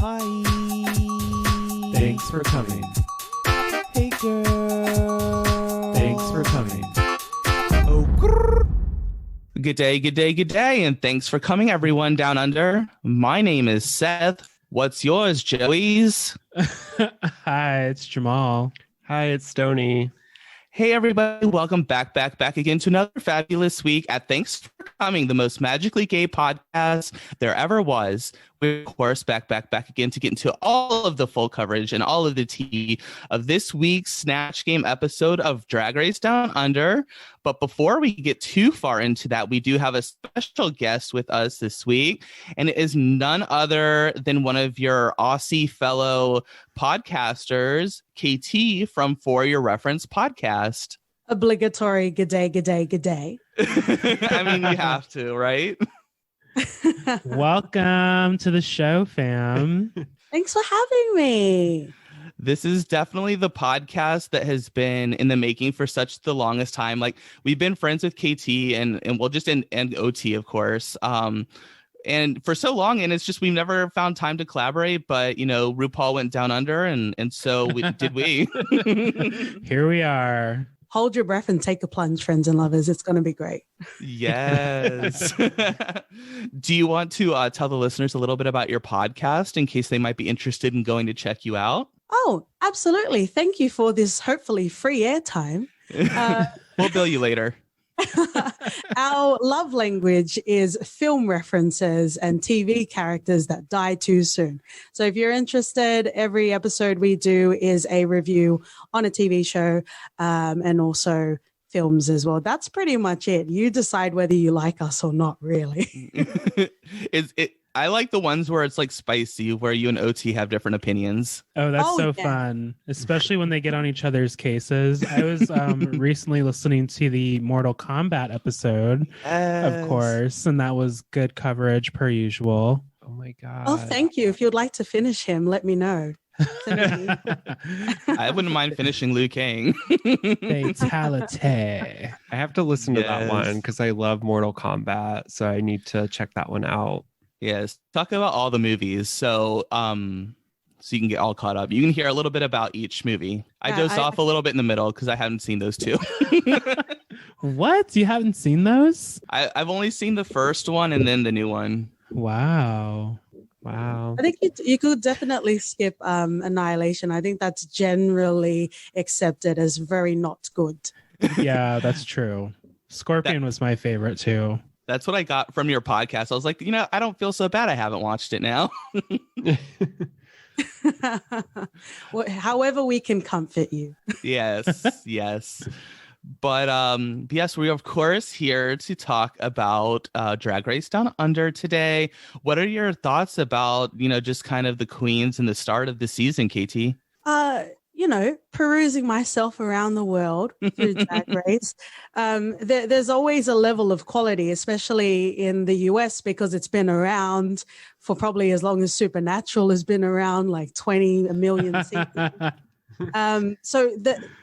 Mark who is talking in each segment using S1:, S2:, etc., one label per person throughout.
S1: Hi.
S2: Thanks for coming.
S1: Hey, girl.
S2: Thanks for coming.
S1: Oh, grrr.
S3: Good day, and thanks for coming, everyone down under. My name is Seth. What's yours, Joey's?
S2: Hi, it's Jamal.
S4: Hi, it's Stoney.
S3: Hey, everybody. Welcome back again to another fabulous week at Thanks for Coming, the most magically gay podcast there ever was. We're, of course, back again to get into all of the full coverage and all of the tea of this week's Snatch Game episode of Drag Race Down Under. But before we get too far into that, we do have a special guest with us this week, and it is none other than one of your Aussie fellow podcasters, KT from For Your Reference podcast.
S5: Obligatory good day.
S3: I mean, you have to, right?
S2: Welcome to the show, fam.
S5: Thanks for having me.
S3: This is definitely the podcast that has been in the making for such the longest time. Like, we've been friends with KT and we'll just and OT, of course. And for so long, and it's just we've never found time to collaborate. But you know, RuPaul went down under, and so did we.
S2: Here we are.
S5: Hold your breath and take a plunge, friends and lovers. It's going to be great.
S3: Yes. Do you want to tell the listeners a little bit about your podcast in case they might be interested in going to check you out?
S5: Oh, absolutely. Thank you for this hopefully free airtime.
S3: We'll bill you later.
S5: Our love language is film references and TV characters that die too soon. So if you're interested, every episode we do is a review on a TV show and also films as well. That's pretty much it. You decide whether you like us or not, really.
S3: I like the ones where it's like spicy, where you and OT have different opinions.
S2: Oh, that's fun, especially when they get on each other's cases. I was recently listening to the Mortal Kombat episode, of course, and that was good coverage per usual.
S4: Oh my God.
S5: Oh, thank you. If you'd like to finish him, let me know.
S3: I wouldn't mind finishing Liu Kang.
S2: Fatality.
S4: I have to listen to that
S3: Yes.
S4: one because I love Mortal Kombat, so I need to check that one out.
S3: Yes, talk about all the movies, so you can get all caught up. You can hear a little bit about each movie. I dozed off a little bit in the middle because I haven't seen those two.
S2: What? You haven't seen those?
S3: I've only seen the first one and then the new one.
S2: Wow.
S5: I think you could definitely skip Annihilation. I think that's generally accepted as very not good.
S2: Yeah, that's true. Scorpion was my favorite too.
S3: That's what I got from your podcast. I was like, you know, I don't feel so bad I haven't watched it now.
S5: Well, however we can comfort you.
S3: Yes. But yes, we're of course here to talk about Drag Race Down Under today. What are your thoughts about, you know, just kind of the queens and the start of the season, KT?
S5: You know, perusing myself around the world through Drag Race, there's always a level of quality, especially in the US, because it's been around for probably as long as Supernatural has been around, like 20 million seasons. So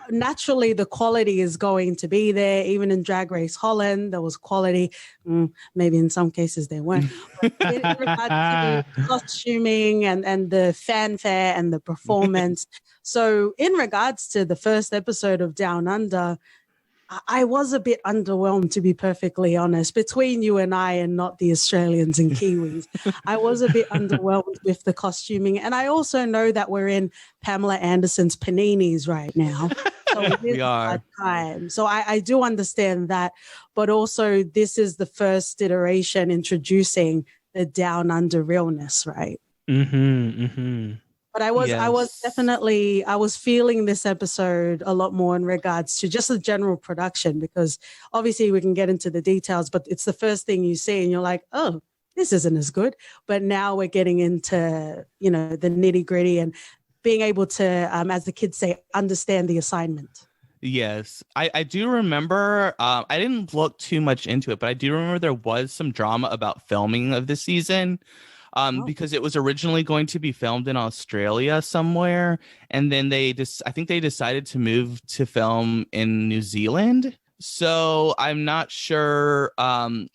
S5: naturally, the quality is going to be there. Even in Drag Race Holland, there was quality. Maybe in some cases there weren't. But in regard to the costuming and the fanfare and the performance. So in regards to the first episode of Down Under, I was a bit underwhelmed, to be perfectly honest, between you and I and not the Australians and Kiwis. I was a bit underwhelmed with the costuming. And I also know that we're in Pamela Anderson's paninis right now. So it is
S3: We are.
S5: a hard time. So I do understand that. But also, this is the first iteration introducing the Down Under realness, right? But I was feeling this episode a lot more in regards to just the general production, because obviously we can get into the details, but it's the first thing you see and you're like, oh, this isn't as good. But now we're getting into, you know, the nitty gritty and being able to, as the kids say, understand the assignment.
S3: Yes, I do remember. I didn't look too much into it, but I do remember there was some drama about filming of the season. Because it was originally going to be filmed in Australia somewhere, and then I think they decided to move to film in New Zealand. So I'm not sure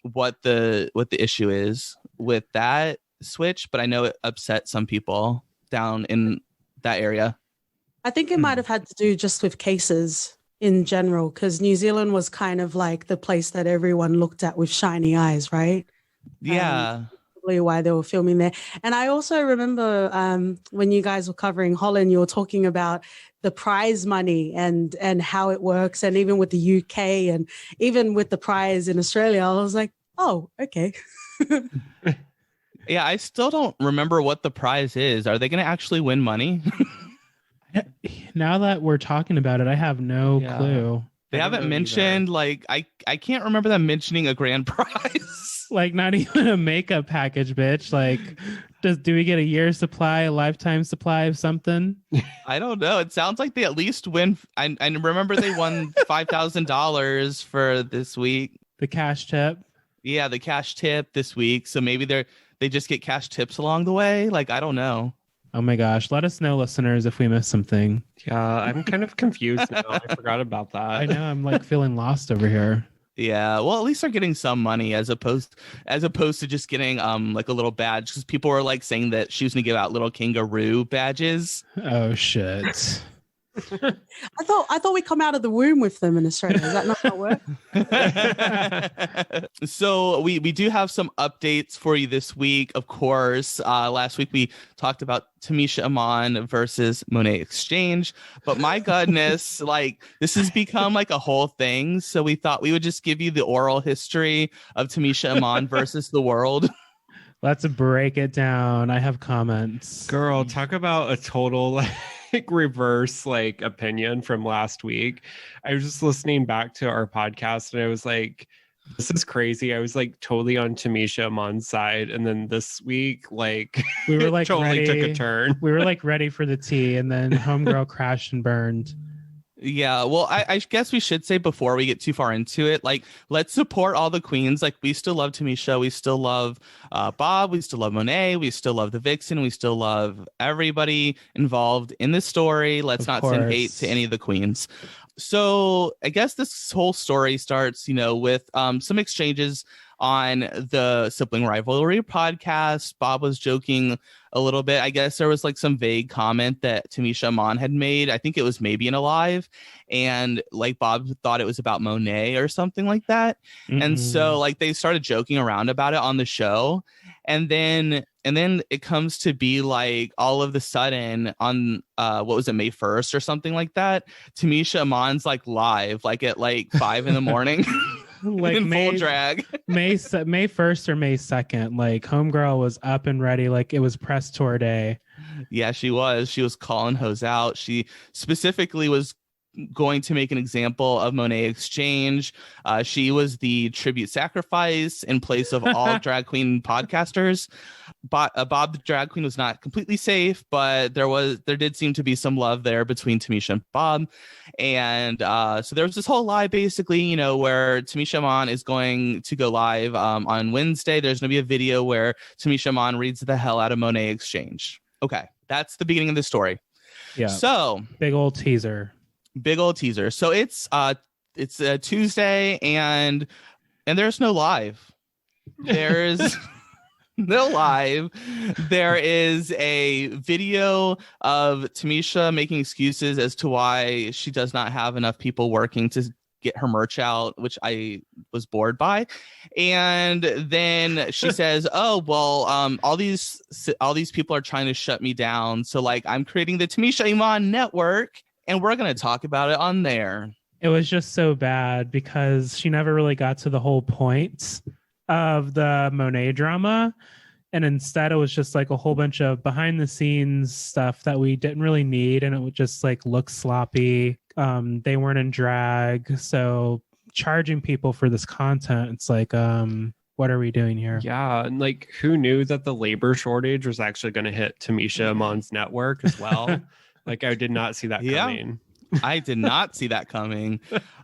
S3: what the issue is with that. switch, but I know it upset some people down in that area.
S5: I think it might have had to do just with cases in general, because New Zealand was kind of like the place that everyone looked at with shiny eyes, right?
S3: Yeah.
S5: Probably why they were filming there. And I also remember when you guys were covering Holland, you were talking about the prize money and how it works, and even with the UK and even with the prize in Australia. I was like, oh, okay.
S3: Yeah, I still don't remember what the prize is. Are they going to actually win money?
S2: Now that we're talking about it, I have no clue.
S3: They haven't mentioned, like, I can't remember them mentioning a grand prize.
S2: Like, not even a makeup package, bitch. Like, do we get a year's supply, a lifetime supply of something?
S3: I don't know. It sounds like they at least win. I remember they won $5,000 for this week.
S2: The cash tip.
S3: Yeah, the cash tip this week. So maybe they just get cash tips along the way. Like, I don't know.
S2: Oh my gosh. Let us know, listeners, if we missed something.
S4: Yeah, I'm kind of confused now. I forgot about that.
S2: I know. I'm like feeling lost over here.
S3: Yeah, well, at least they're getting some money as opposed to just getting like a little badge, because people were like saying that she was gonna give out little kangaroo badges.
S2: Oh shit.
S5: I thought we come out of the womb with them in Australia. Is that not how it works?
S3: So we do have some updates for you this week. Of course, last week we talked about Tamisha Iman versus Monet Exchange, but my goodness, like, this has become like a whole thing. So we thought we would just give you the oral history of Tamisha Iman versus the world.
S2: Let's break it down. I have comments.
S4: Girl, talk about a total reverse opinion from last week. I was just listening back to our podcast and I was like, this is crazy. I was like totally on Tamisha Iman's side, and then this week we
S2: were like
S4: totally
S2: ready,
S4: took a turn.
S2: We were like ready for the tea, and then homegirl crashed and burned.
S3: Yeah, well, I guess we should say before we get too far into it, like, let's support all the queens. Like, we still love Tamisha, we still love Bob, we still love Monet, we still love the Vixen, we still love everybody involved in this story. Let's not send hate to any of the queens. So I guess this whole story starts, with some exchanges on the Sibling Rivalry podcast. Bob was joking a little bit. I guess there was like some vague comment that Tamisha Iman had made. I think it was maybe in a live, and like Bob thought it was about Monet or something like that. Mm-hmm. And so like they started joking around about it on the show. And then it comes to be like all of the sudden on what was it, May 1st or something like that, Tamisha Iman's like live, like at like 5 in the morning.
S2: Like
S3: in full drag.
S2: May 1st or May 2nd, like homegirl was up and ready, like it was press tour day.
S3: Yeah, she was calling hoes out. She specifically was going to make an example of Monet Exchange. She was the tribute sacrifice in place of all drag queen podcasters. Bob the drag queen was not completely safe, but there did seem to be some love there between Tamisha and Bob. And so there was this whole lie basically, where Tamisha Iman is going to go live on Wednesday. There's going to be a video where Tamisha Iman reads the hell out of Monet Exchange. Okay, that's the beginning of the story. Yeah. So
S2: big old teaser.
S3: So it's a Tuesday and there's no live. There's no live. There is a video of Tamisha making excuses as to why she does not have enough people working to get her merch out, which I was bored by. And then she says, oh, well, all these people are trying to shut me down. So like I'm creating the Tamisha Iman network, and we're going to talk about it on there.
S2: It was just so bad because she never really got to the whole point of the Monet drama. And instead it was just like a whole bunch of behind the scenes stuff that we didn't really need. And it would just like look sloppy. They weren't in drag. So charging people for this content, it's like, what are we doing here?
S4: Yeah. And like, who knew that the labor shortage was actually going to hit Tamisha Iman's network as well? Like, I did not see that coming.
S3: I did not see that coming.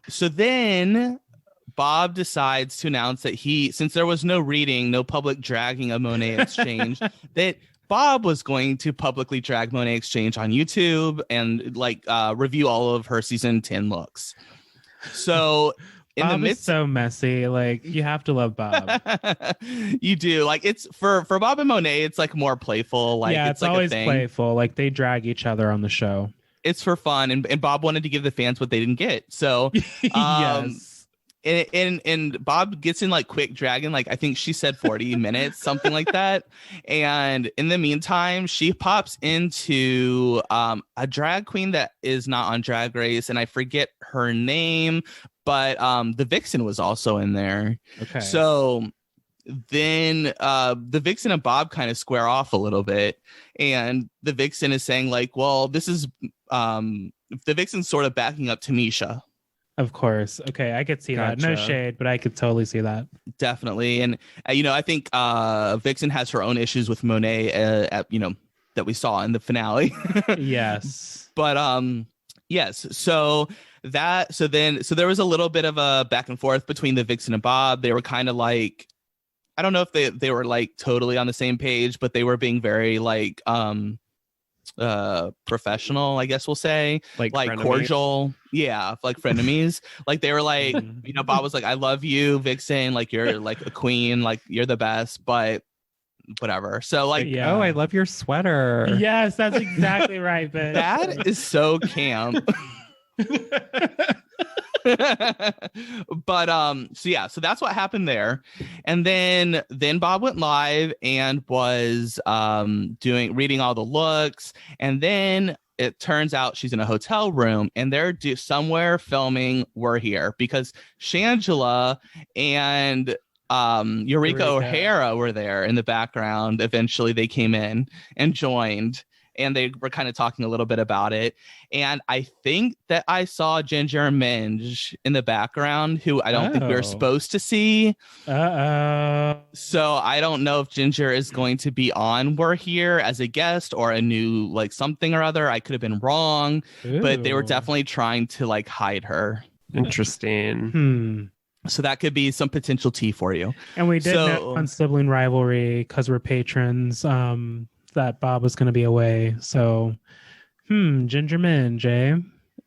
S3: So then Bob decides to announce that since there was no reading, no public dragging of Monet Exchange, that Bob was going to publicly drag Monet Exchange on YouTube and review all of her season 10 looks. So in the
S2: Bob is
S3: midst.
S2: so messy. Like, you have to love Bob.
S3: You do. Like, it's for Bob and Monet, it's like more playful. Like,
S2: yeah,
S3: it's like
S2: always
S3: a thing.
S2: playful. Like, they drag each other on the show.
S3: It's for fun, and Bob wanted to give the fans what they didn't get. So
S2: Yes.
S3: and Bob gets in like quick dragon, like I think she said 40 minutes, something like that. And in the meantime, she pops into a drag queen that is not on Drag Race, and I forget her name, but the Vixen was also in there.
S2: Okay.
S3: So then the Vixen and Bob kind of square off a little bit, and the Vixen is saying like, well, this is the Vixen's sort of backing up Tamisha.
S2: Of course. Okay, I could see that. No
S4: Gotcha.
S2: shade, but I could totally see that.
S3: Definitely. And I think Vixen has her own issues with Monet that we saw in the finale.
S2: Yes.
S3: But yes, so there was a little bit of a back and forth between the Vixen and Bob. They were kind of like, I don't know if they were like totally on the same page, but they were being very like professional, I guess we'll say, like
S4: frenemies.
S3: cordial. Yeah, like frenemies. Like they were like, Bob was like, I love you, Vixen, like you're like a queen, like you're the best, but whatever. So like,
S2: Yeah.
S4: Oh, I love your sweater.
S2: Yes, that's exactly right, bitch.
S3: that is so camp. But so that's what happened there. And then Bob went live and was reading all the looks, and then it turns out she's in a hotel room and they're somewhere filming We're Here, because Shangela and Eureka O'Hara were there in the background. Eventually they came in and joined, and they were kind of talking a little bit about it. And I think that I saw Ginger Minge in the background, who I don't think we were supposed to see.
S2: Uh-oh.
S3: So I don't know if Ginger is going to be on We're Here as a guest or a new like something or other. I could have been wrong, but they were
S2: Ooh.
S3: definitely trying to like hide her.
S4: Interesting.
S3: So that could be some potential tea for you.
S2: And we did know on Sibling Rivalry, because we're patrons, that Bob was going to be away. So, Ginger Minge, eh?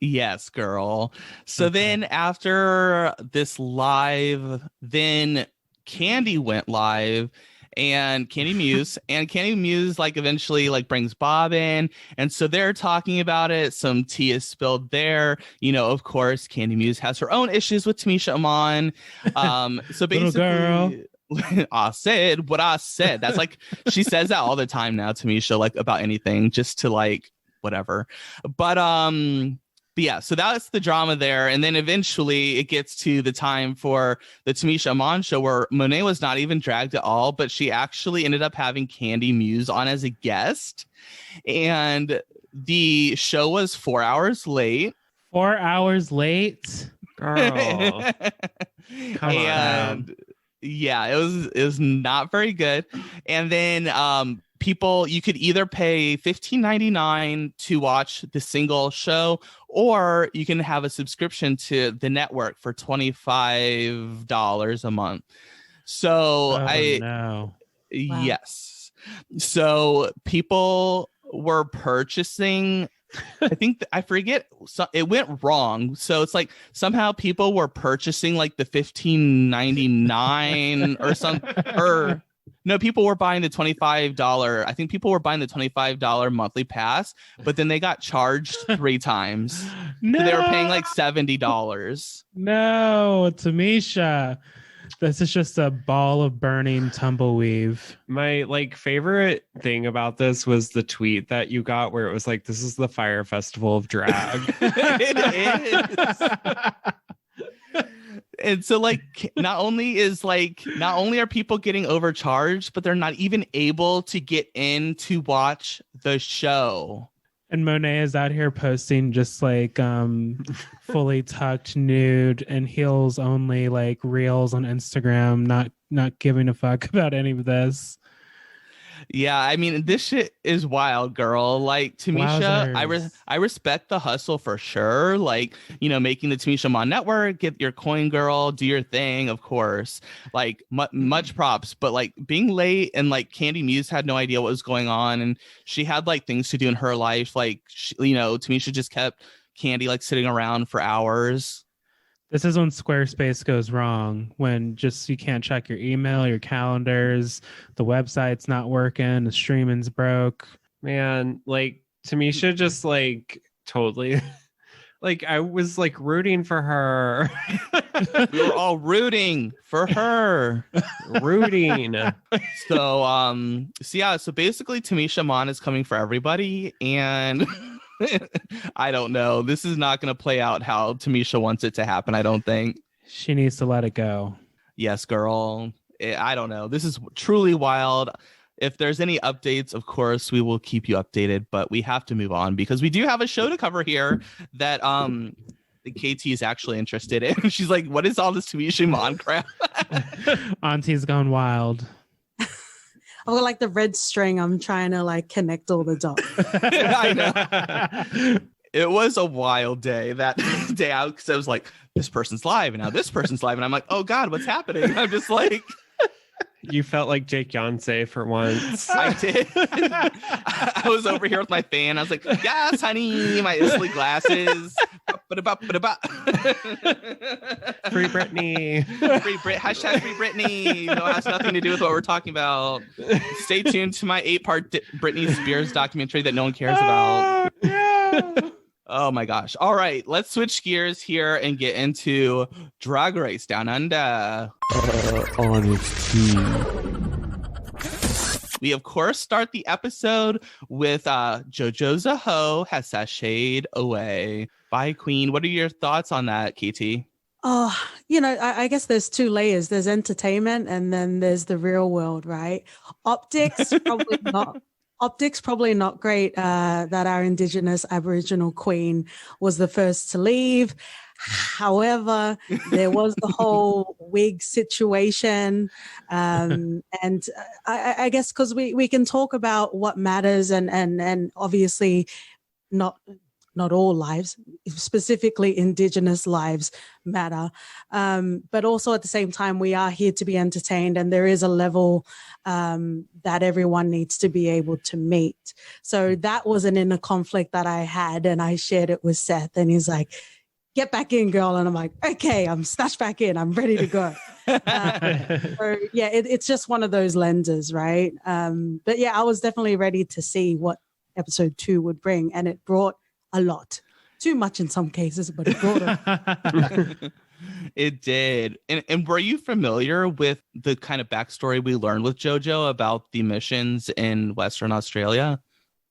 S3: Yes, girl. So then after this live, then Candy went live, and Candy Muse like eventually like brings Bob in, and so they're talking about it. Some tea is spilled there. Of course, Candy Muse has her own issues with Tamisha Iman. So basically,
S2: Little girl.
S3: I said what I said. That's like she says that all the time now, Tamisha, like about anything, just to like whatever. But yeah, so that's the drama there. And then eventually it gets to the time for the Tamisha Iman show, where Monet was not even dragged at all, but she actually ended up having Candy Muse on as a guest. And the show was 4 hours late.
S2: 4 hours late?
S4: Girl. Come on.
S3: Yeah, it was not very good. And then you could either pay $15.99 to watch the single show, or you can have a subscription to the network for $25 a month. So
S2: no.
S3: Yes. So people were purchasing, I forget, it went wrong. So it's like somehow people were purchasing like the $15.99 or something, no, people were buying the $25. I think people were buying the $25 monthly pass, but then they got charged 3 times.
S2: No.
S3: So they were paying like $70.
S2: No, Tamisha. This is just a ball of burning tumbleweave.
S4: My favorite thing about this was the tweet that you got where it was like, this is the Fire Festival of drag.
S3: It is. And so not only are people getting overcharged, but they're not even able to get in to watch the show.
S2: And Monet is out here posting just fully tucked nude and heels only reels on Instagram, not giving a fuck about any of this.
S3: Yeah, I mean, this shit is wild, girl. Like, Tamisha, I respect the hustle for sure. Making the Tamisha Iman network, get your coin, girl, do your thing, of course. Much props. But being late, and Candy Muse had no idea what was going on, and she had things to do in her life. Tamisha just kept Candy sitting around for hours.
S2: This is when Squarespace goes wrong, when just you can't check your email, your calendars, the website's not working, the streaming's broke.
S4: Man, like Tamisha just like totally like I was like rooting for her.
S3: We were all rooting for her.
S4: Rooting.
S3: So basically Tamisha Iman is coming for everybody, and I don't know. This is not going to play out how Tamisha wants it to happen, I don't think.
S2: She needs to let it go.
S3: Yes, girl. I don't know. This is truly wild. If there's any updates, of course, we will keep you updated, but we have to move on because we do have a show to cover here that the KT is actually interested in. She's like, what is all this Tamisha Iman crap?
S2: Auntie's gone wild.
S5: I've got like the red string. I'm trying to like connect all the dots.
S3: I know. It was a wild day that day out because I was like, this person's live and now this person's live. And I'm like, oh God, what's happening? I'm just like...
S4: You felt like Jake Yonsei for once.
S3: I did. I was over here with my fan. I was like, yes, honey, my Isley glasses.
S4: Free Britney.
S3: Hashtag free Britney. No, it has nothing to do with what we're talking about. Stay tuned to my 8-part Britney Spears documentary that no one cares about. Oh my gosh. All right, let's switch gears here and get into Drag Race Down Under.
S1: Honesty.
S3: We, of course, start the episode with JoJo Zaho has sashayed away by Queen. What are your thoughts on that, KT?
S5: Oh, you know, I guess there's two layers. There's entertainment and then there's the real world, right? Optics, probably not great that our Indigenous Aboriginal queen was the first to leave. However, there was the whole wig situation. And I guess because we can talk about what matters and obviously not all lives, specifically Indigenous lives matter. But also at the same time, we are here to be entertained and there is a level that everyone needs to be able to meet. So that was an inner conflict that I had and I shared it with Seth and he's like, get back in, girl. And I'm like, okay, I'm snatched back in. I'm ready to go. So yeah, it's just one of those lenses, right? But yeah, I was definitely ready to see what episode 2 would bring and it brought a lot. Too much in some cases, but it brought it.
S3: It did. And were you familiar with the kind of backstory we learned with JoJo about the missions in Western Australia?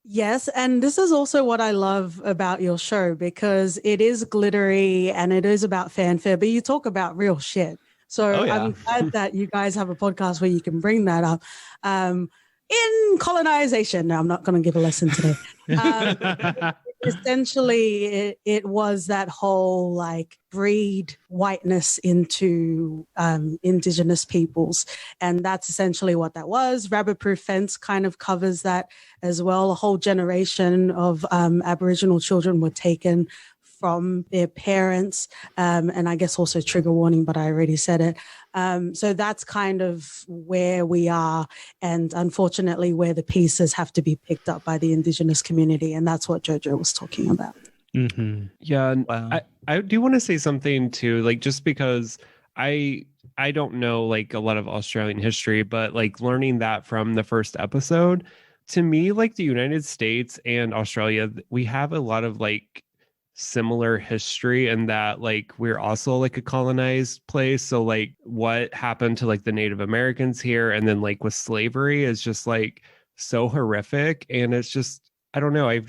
S5: Yes, and this is also what I love about your show because it is glittery and it is about fanfare, but you talk about real shit. So I'm glad that you guys have a podcast where you can bring that up. In colonization, no, I'm not going to give a lesson today. Essentially, it was that whole like breed whiteness into Indigenous peoples. And that's essentially what that was. Rabbit Proof Fence kind of covers that as well. A whole generation of Aboriginal children were taken from their parents. And I guess also trigger warning, but I already said it. So that's kind of where we are. And unfortunately, where the pieces have to be picked up by the Indigenous community. And that's what JoJo was talking about.
S2: Mm-hmm.
S4: Yeah. And
S3: Wow.
S4: I do want to say something too, like just because I don't know like a lot of Australian history, but like learning that from the first episode, to me, like the United States and Australia, we have a lot of like similar history in that like we're also like a colonized place. So like what happened to like the Native Americans here and then like with slavery is just like so horrific. And it's just, I don't know, I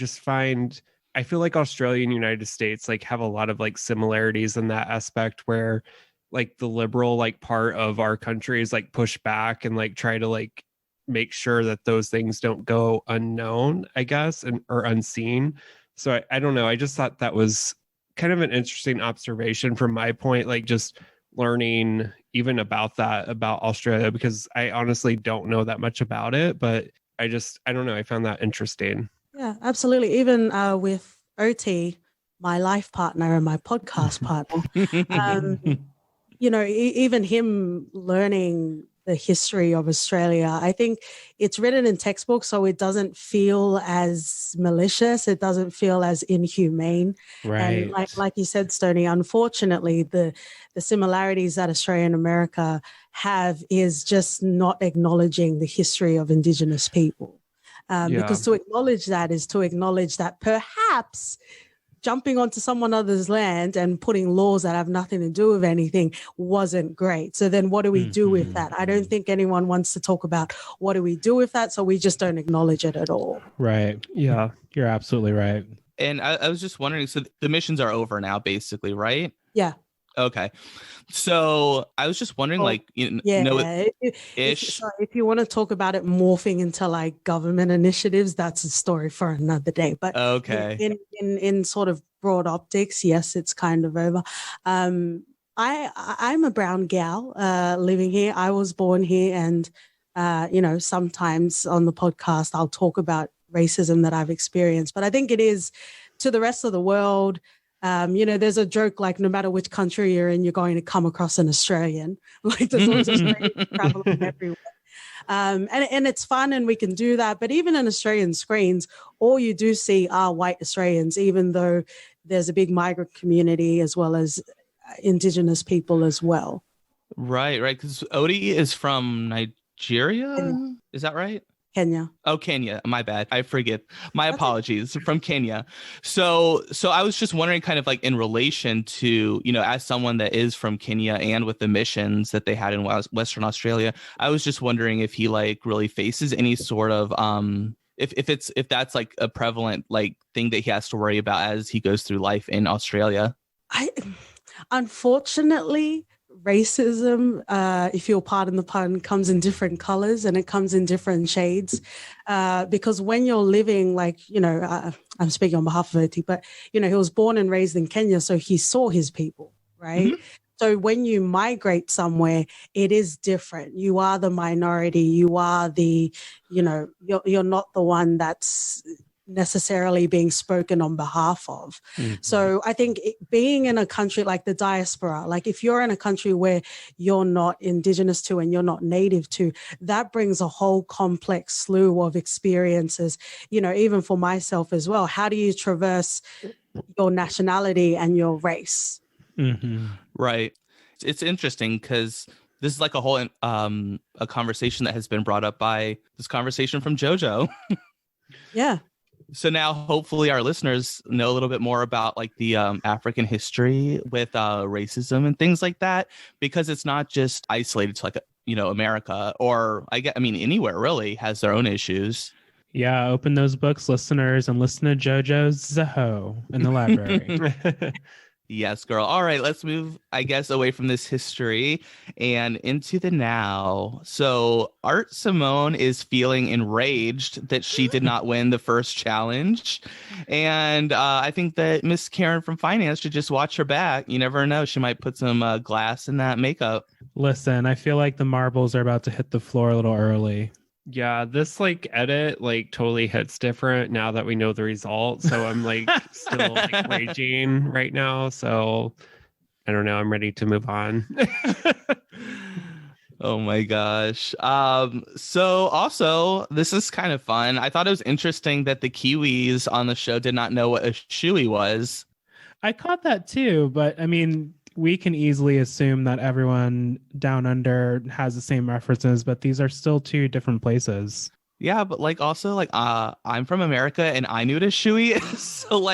S4: feel like Australia and United States like have a lot of like similarities in that aspect where like the liberal like part of our country is like push back and like try to like make sure that those things don't go unknown, I guess, or unseen. So I don't know. I just thought that was kind of an interesting observation from my point, like just learning even about that, about Australia, because I honestly don't know that much about it, but I don't know. I found that interesting.
S5: Yeah, absolutely. Even with OT, my life partner and my podcast partner, you know, even him learning the history of Australia. I think it's written in textbooks, so it doesn't feel as malicious. It doesn't feel as inhumane.
S2: Right.
S5: And like you said, Stoney, unfortunately, the similarities that Australia and America have is just not acknowledging the history of Indigenous people. Because to acknowledge that is to acknowledge that perhaps jumping onto someone else's land and putting laws that have nothing to do with anything wasn't great. So then what do we do with that? I don't think anyone wants to talk about what do we do with that. So we just don't acknowledge it at all.
S2: Right. Yeah, you're absolutely right.
S3: And I was just wondering, so the missions are over now, basically, right?
S5: Yeah.
S3: Okay. So I was just wondering,
S5: if you want to talk about it morphing into like government initiatives, that's a story for another day. But
S3: okay,
S5: in sort of broad optics, yes, it's kind of over. I'm a brown gal living here. I was born here, and sometimes on the podcast I'll talk about racism that I've experienced. But I think it is to the rest of the world. There's a joke like no matter which country you're in, you're going to come across an Australian. Like there's always Australians traveling everywhere. And it's fun and we can do that. But even in Australian screens, all you do see are white Australians, even though there's a big migrant community as well as Indigenous people as well.
S3: Right. Because Odie is from Nigeria. Is that right?
S5: Kenya.
S3: Oh, Kenya. My bad. I forget. My apologies. From Kenya. So I was just wondering kind of like in relation to, as someone that is from Kenya and with the missions that they had in Western Australia, I was just wondering if he like really faces any sort of if that's like a prevalent like thing that he has to worry about as he goes through life in Australia.
S5: Unfortunately, racism, if you'll pardon the pun, comes in different colors and it comes in different shades. Because when you're living, I'm speaking on behalf of Oti, but, he was born and raised in Kenya, so he saw his people, right? Mm-hmm. So when you migrate somewhere, it is different. You are the minority. You are you're not the one that's necessarily being spoken on behalf of. Mm-hmm. So I think being in a country like the diaspora, like if you're in a country where you're not Indigenous to and you're not native to, that brings a whole complex slew of experiences, even for myself as well. How do you traverse your nationality and your race?
S2: Mm-hmm.
S3: Right. It's interesting because this is like a whole a conversation that has been brought up by this conversation from JoJo.
S5: Yeah.
S3: So now hopefully our listeners know a little bit more about like the African history with racism and things like that, because it's not just isolated to like, America or anywhere really has their own issues.
S2: Yeah. Open those books, listeners, and listen to JoJo's Zaho in the library.
S3: Yes, girl. All right, let's move, I guess, away from this history and into the now. So Art Simone is feeling enraged that she did not win the first challenge. And I think that Miss Karen from finance should just watch her back. You never know. She might put some glass in that makeup.
S2: Listen, I feel like the marbles are about to hit the floor a little early.
S4: Yeah, this edit totally hits different now that we know the result. So I'm still raging right now. So I don't know. I'm ready to move on.
S3: Oh my gosh. So also this is kind of fun. I thought it was interesting that the Kiwis on the show did not know what a shoey was.
S2: I caught that too, but we can easily assume that everyone down under has the same references, but these are still two different places.
S3: Yeah, but I'm from America and I knew what a shoey is, so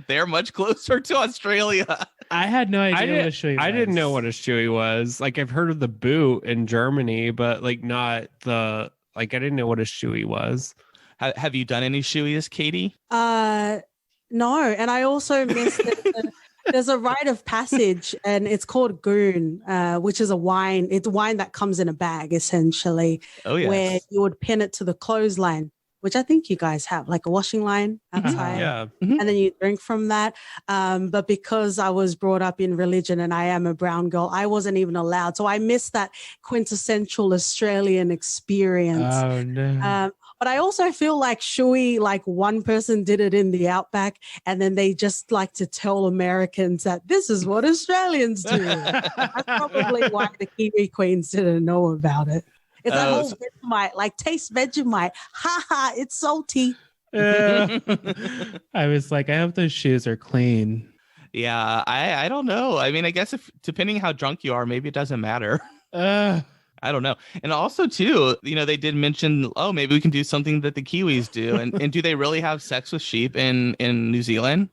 S3: they're much closer to Australia.
S2: I had no idea what a shoey was.
S4: I didn't know what a shoey was. I've heard of the boot in Germany, but not the I didn't know what a shoey was.
S3: Have you done any shoeys, Katie?
S5: No, and I also missed that. There's a rite of passage and it's called goon, which is a wine. It's wine that comes in a bag, essentially.
S3: Oh, yes.
S5: Where you would pin it to the clothesline, which I think you guys have, like a washing line outside.
S4: Yeah.
S5: Mm-hmm. And then you drink from that. But because I was brought up in religion and I am a brown girl, I wasn't even allowed. So I missed that quintessential Australian experience.
S2: Oh, no.
S5: But I also feel like shoey, one person did it in the outback and then they just like to tell Americans that this is what Australians do. That's probably why the Kiwi Queens didn't know about it. It's that whole Vegemite, like taste Vegemite. Ha ha, it's salty.
S2: I was like, I hope those shoes are clean.
S3: Yeah, I don't know. I mean, I guess if depending how drunk you are, maybe it doesn't matter. I don't know. And also, too, they did mention, oh, maybe we can do something that the Kiwis do. And do they really have sex with sheep in New Zealand?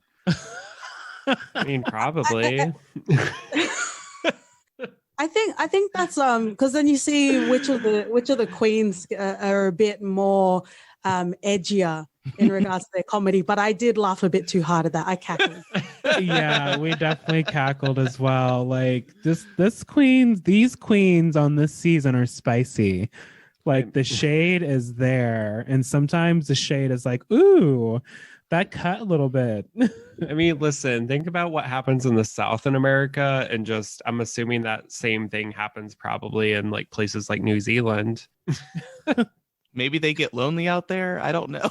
S4: I mean, probably.
S5: I think that's because then you see which of the queens are a bit more edgier in regards to their comedy. But I did laugh a bit too hard at that. I cackled.
S2: Yeah, we definitely cackled as well. Like these queens on this season are spicy. Like the shade is there, and sometimes the shade is like, ooh, that cut a little bit.
S4: I mean, listen, think about what happens in the South in America, and just I'm assuming that same thing happens probably in like places like New Zealand.
S3: Maybe they get lonely out there. I don't know.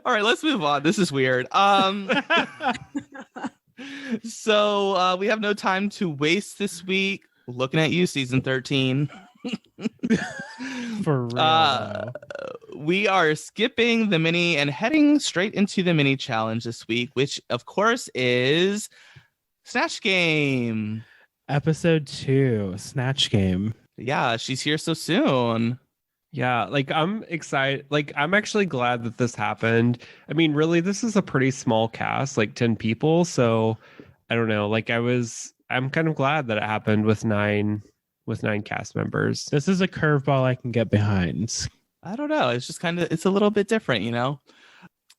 S3: All right, let's move on. This is weird. So we have no time to waste this week. Looking at you, season 13.
S2: For real.
S3: We are skipping the mini and heading straight into the mini challenge this week, which of course is Snatch Game.
S2: Episode 2, Snatch Game.
S3: Yeah, she's here so soon.
S4: Yeah, like I'm excited. Like I'm actually glad that this happened. I mean, really, this is a pretty small cast, like 10 people. So I don't know. Like I'm kind of glad that it happened with nine cast members.
S2: This is a curveball I can get behind.
S3: I don't know. It's just it's a little bit different,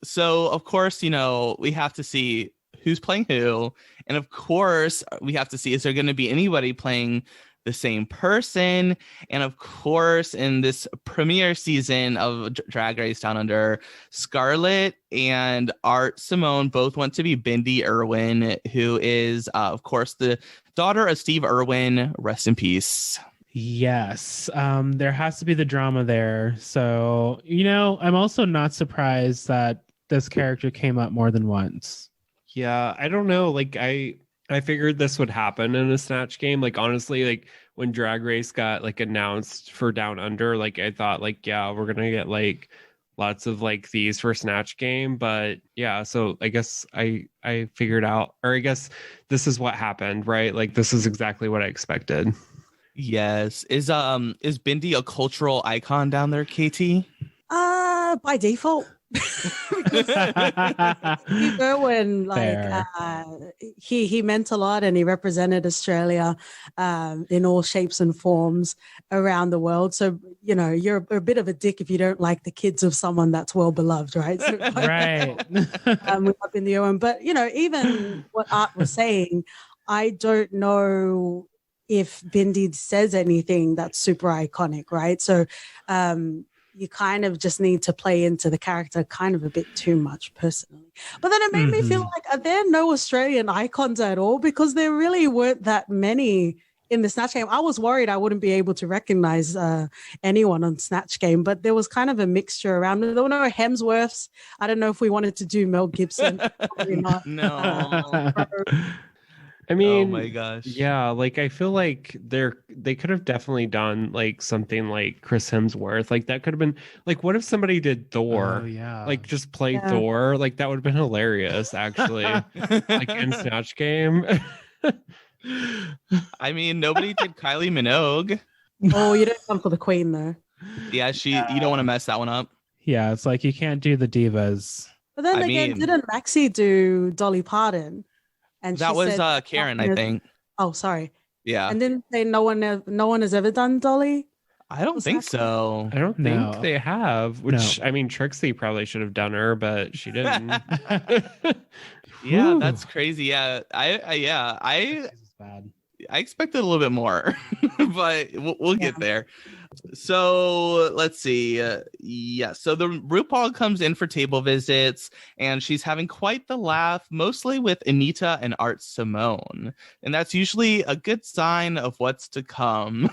S3: So, of course, we have to see who's playing who. And of course, we have to see, is there going to be anybody playing the same person? And of course, in this premiere season of Drag Race Down Under, Scarlett and Simone both want to be Bindi Irwin, who is, of course, the daughter of Steve Irwin. Rest in peace.
S2: Yes, there has to be the drama there. So, I'm also not surprised that this character came up more than once.
S4: Yeah, I don't know. Like I figured this would happen in a Snatch Game. Like honestly, like when Drag Race got like announced for Down Under, like I thought like, yeah, we're gonna get like lots of like these for Snatch Game. But yeah, so I guess I figured out, or I guess this is what happened, right? Like this is exactly what I expected.
S3: Yes. Is Bindi a cultural icon down there, KT?
S5: By default. Steve Irwin, like he meant a lot, and he represented Australia in all shapes and forms around the world. So you're a bit of a dick if you don't like the kids of someone that's well beloved, right? So,
S2: right.
S5: With Bindi Irwin, but even what Art was saying, I don't know if Bindi says anything that's super iconic, right? So you kind of just need to play into the character kind of a bit too much personally. But then it made me feel like, are there no Australian icons at all? Because there really weren't that many in the Snatch Game. I was worried I wouldn't be able to recognize anyone on Snatch Game, but there was kind of a mixture around. There were no Hemsworths. I don't know if we wanted to do Mel Gibson. Probably not.
S3: No.
S4: I mean,
S3: oh my gosh.
S4: Yeah, like I feel like they could have definitely done like something like Chris Hemsworth. Like that could have been like, what if somebody did Thor?
S2: Oh, yeah.
S4: Like just play Thor. Like that would have been hilarious, actually. Like in Snatch Game.
S3: I mean, nobody did Kylie Minogue.
S5: Oh, you don't come for the queen though.
S3: Yeah, you don't want to mess that one up.
S2: Yeah, it's like you can't do the divas.
S5: But then didn't Maxi do Dolly Parton? And
S3: that was Karen, I think.
S5: Oh, sorry.
S3: Yeah.
S5: And didn't say no one has ever done Dolly?
S3: I don't think so.
S4: I don't think they have. Which I mean, Trixie probably should have done her, but she didn't.
S3: Yeah, that's crazy. Yeah, I expected a little bit more, but we'll get there. So let's see. So the RuPaul comes in for table visits, and she's having quite the laugh, mostly with Anita and Simone, and that's usually a good sign of what's to come.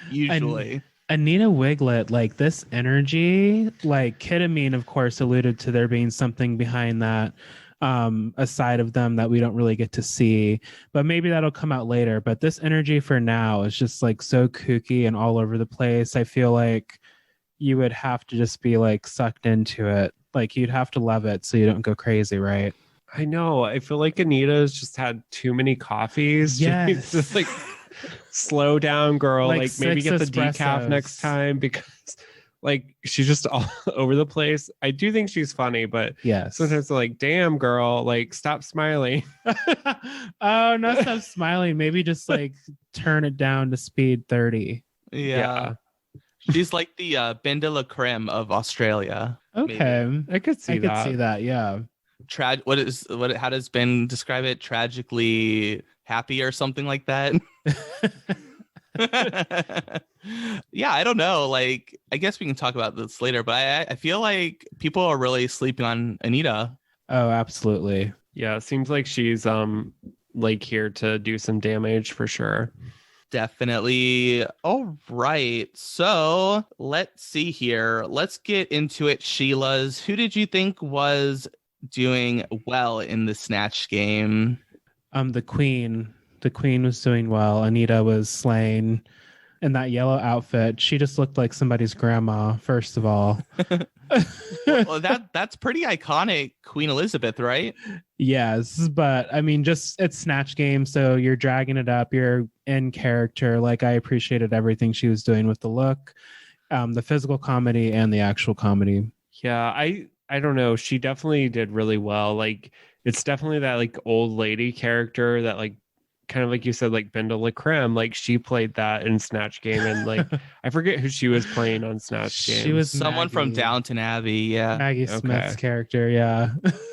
S3: Usually.
S2: Anita Wiglet, like this energy, like Ketamine, of course, alluded to there being something behind that. a side of them that we don't really get to see, but maybe that'll come out later. But this energy for now is just like so kooky and all over the place. I feel like you would have to just be like sucked into it. Like you'd have to love it so you don't go crazy, right?
S4: I know. I feel like Anita's just had too many coffees.
S2: Yes.
S4: She's just like, slow down, girl.
S2: Like
S4: Like maybe get the decaf
S2: espressos.
S4: next time, because like she's just all over the place. I do think she's funny, but
S2: Yes.
S4: sometimes I'm like, damn, girl, like stop smiling.
S2: Oh, no, stop smiling. Maybe just like turn it down to speed 30.
S3: Yeah. She's like the Bindi Irwin of Australia.
S2: Okay.
S4: I could see
S2: I
S4: that.
S2: could see that. Yeah.
S3: How does Ben describe it? Tragically happy or something like that. Yeah, I don't know. Like, I guess we can talk about this later, but I feel like people are really sleeping on Anita.
S2: Oh, absolutely.
S4: Yeah, it seems like she's like here to do some damage for sure.
S3: Definitely. All right. So let's see here. Let's get into it. Sheila's. Who did you think was doing well in the Snatch Game?
S2: The Queen. The Queen was doing well. Anita was slain in that yellow outfit. She just looked like somebody's grandma, first of all.
S3: Well, that's pretty iconic, Queen Elizabeth, right?
S2: Yes, but I mean, just it's Snatch Game, so you're dragging it up. You're in character. Like, I appreciated everything she was doing with the look, the physical comedy, and the actual comedy.
S4: Yeah, I don't know. She definitely did really well. Like, it's definitely that like old lady character that like kind of like you said, like Bindi Irwin, like she played that in Snatch Game, and like I forget who she was playing on Snatch Game.
S2: She was
S3: Someone from
S2: Maggie.
S3: Downton Abbey. Yeah.
S2: Maggie Smith's character. Yeah.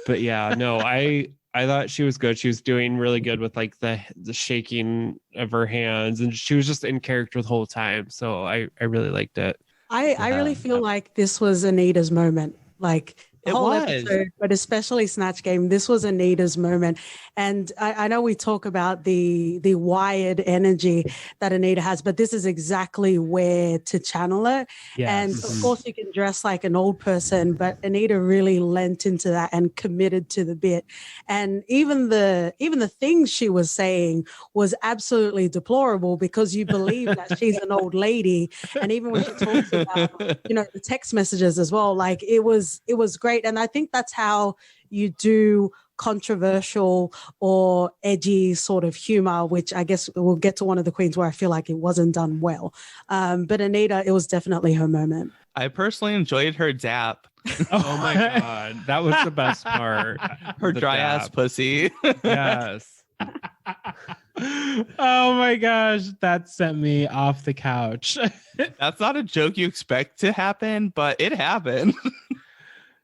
S4: But yeah, no, I thought she was good. She was doing really good with like the shaking of her hands, and she was just in character the whole time. So I really liked it.
S5: I really feel like this was Anita's moment. Like the
S3: It
S5: whole
S3: was.
S5: episode, but especially Snatch Game, this was Anita's moment. And I know we talk about the wired energy that Anita has, but this is exactly where to channel it. And
S2: Yes.
S5: of course, you can dress like an old person, but Anita really lent into that and committed to the bit. And even the things she was saying was absolutely deplorable, because you believe that she's an old lady. And even when she talks about, the text messages as well, like it was great. And I think that's how you do controversial or edgy sort of humor, which I guess we'll get to one of the queens where I feel like it wasn't done well. But Anita, it was definitely her moment.
S3: I personally enjoyed her dap.
S4: Oh my god, that was the best part.
S3: Her
S4: The
S3: dry ass
S4: dap.
S3: pussy.
S4: Yes.
S2: Oh my gosh, that sent me off the couch.
S3: That's not a joke you expect to happen, but it happened.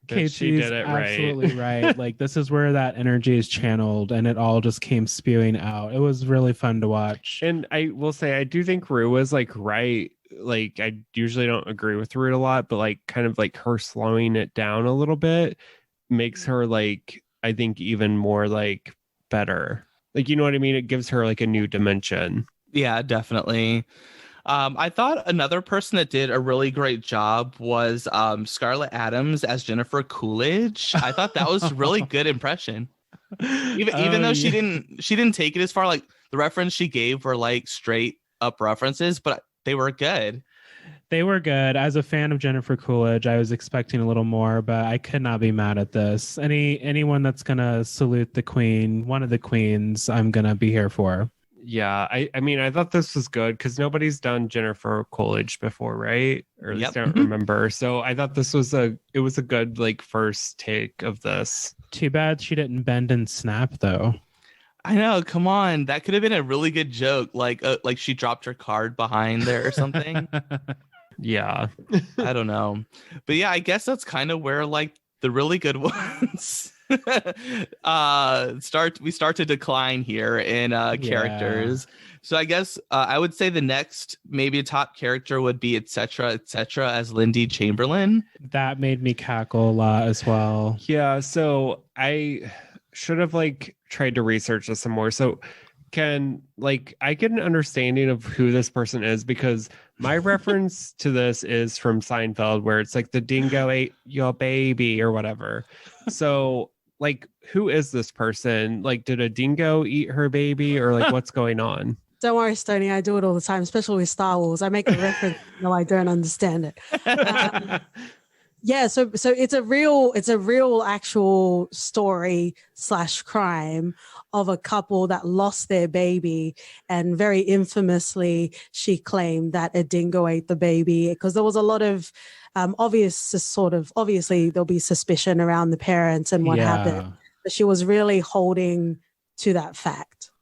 S4: That she did it right.
S2: absolutely right. Like, this is where that energy is channeled, and it all just came spewing out. It was really fun to watch.
S4: And I will say, I do think Rue was like right. Like, I usually don't agree with Rue a lot, but like kind of like her slowing it down a little bit makes her like, I think, even more like better. Like, you know what I mean? It gives her like a new dimension.
S3: Yeah, definitely. I thought another person that did a really great job was Scarlett Adams as Jennifer Coolidge. I thought that was a really good impression. Even though she didn't take it as far, like the reference she gave were like straight up references, but they were good.
S2: They were good. As a fan of Jennifer Coolidge, I was expecting a little more, but I could not be mad at this. Anyone that's gonna salute the queen, one of the queens, I'm gonna be here for.
S4: Yeah, I mean, I thought this was good because nobody's done Jennifer Coolidge before, right? Or at least I don't remember. So I thought this was a good like first take of this.
S2: Too bad she didn't bend and snap, though.
S3: I know, come on. That could have been a really good joke. Like she dropped her card behind there or something.
S4: Yeah.
S3: I don't know. But yeah, I guess that's kind of where like the really good ones start to decline here in characters. So I guess I would say the next maybe a top character would be etc as Lindy Chamberlain.
S2: That made me cackle a lot as well.
S4: Yeah, so I should have like tried to research this some more. So can like I get an understanding of who this person is, because my reference to this is from Seinfeld, where it's like the dingo ate your baby or whatever. So like, who is this person? Like, did a dingo eat her baby, or like, what's going on?
S5: Don't worry, Stoney. I do it all the time, especially with Star Wars. I make a reference. No, I don't understand it. Yeah, so it's a real actual story / crime of a couple that lost their baby, and very infamously she claimed that a dingo ate the baby, because there was a lot of obviously there'll be suspicion around the parents and what happened, but she was really holding to that fact.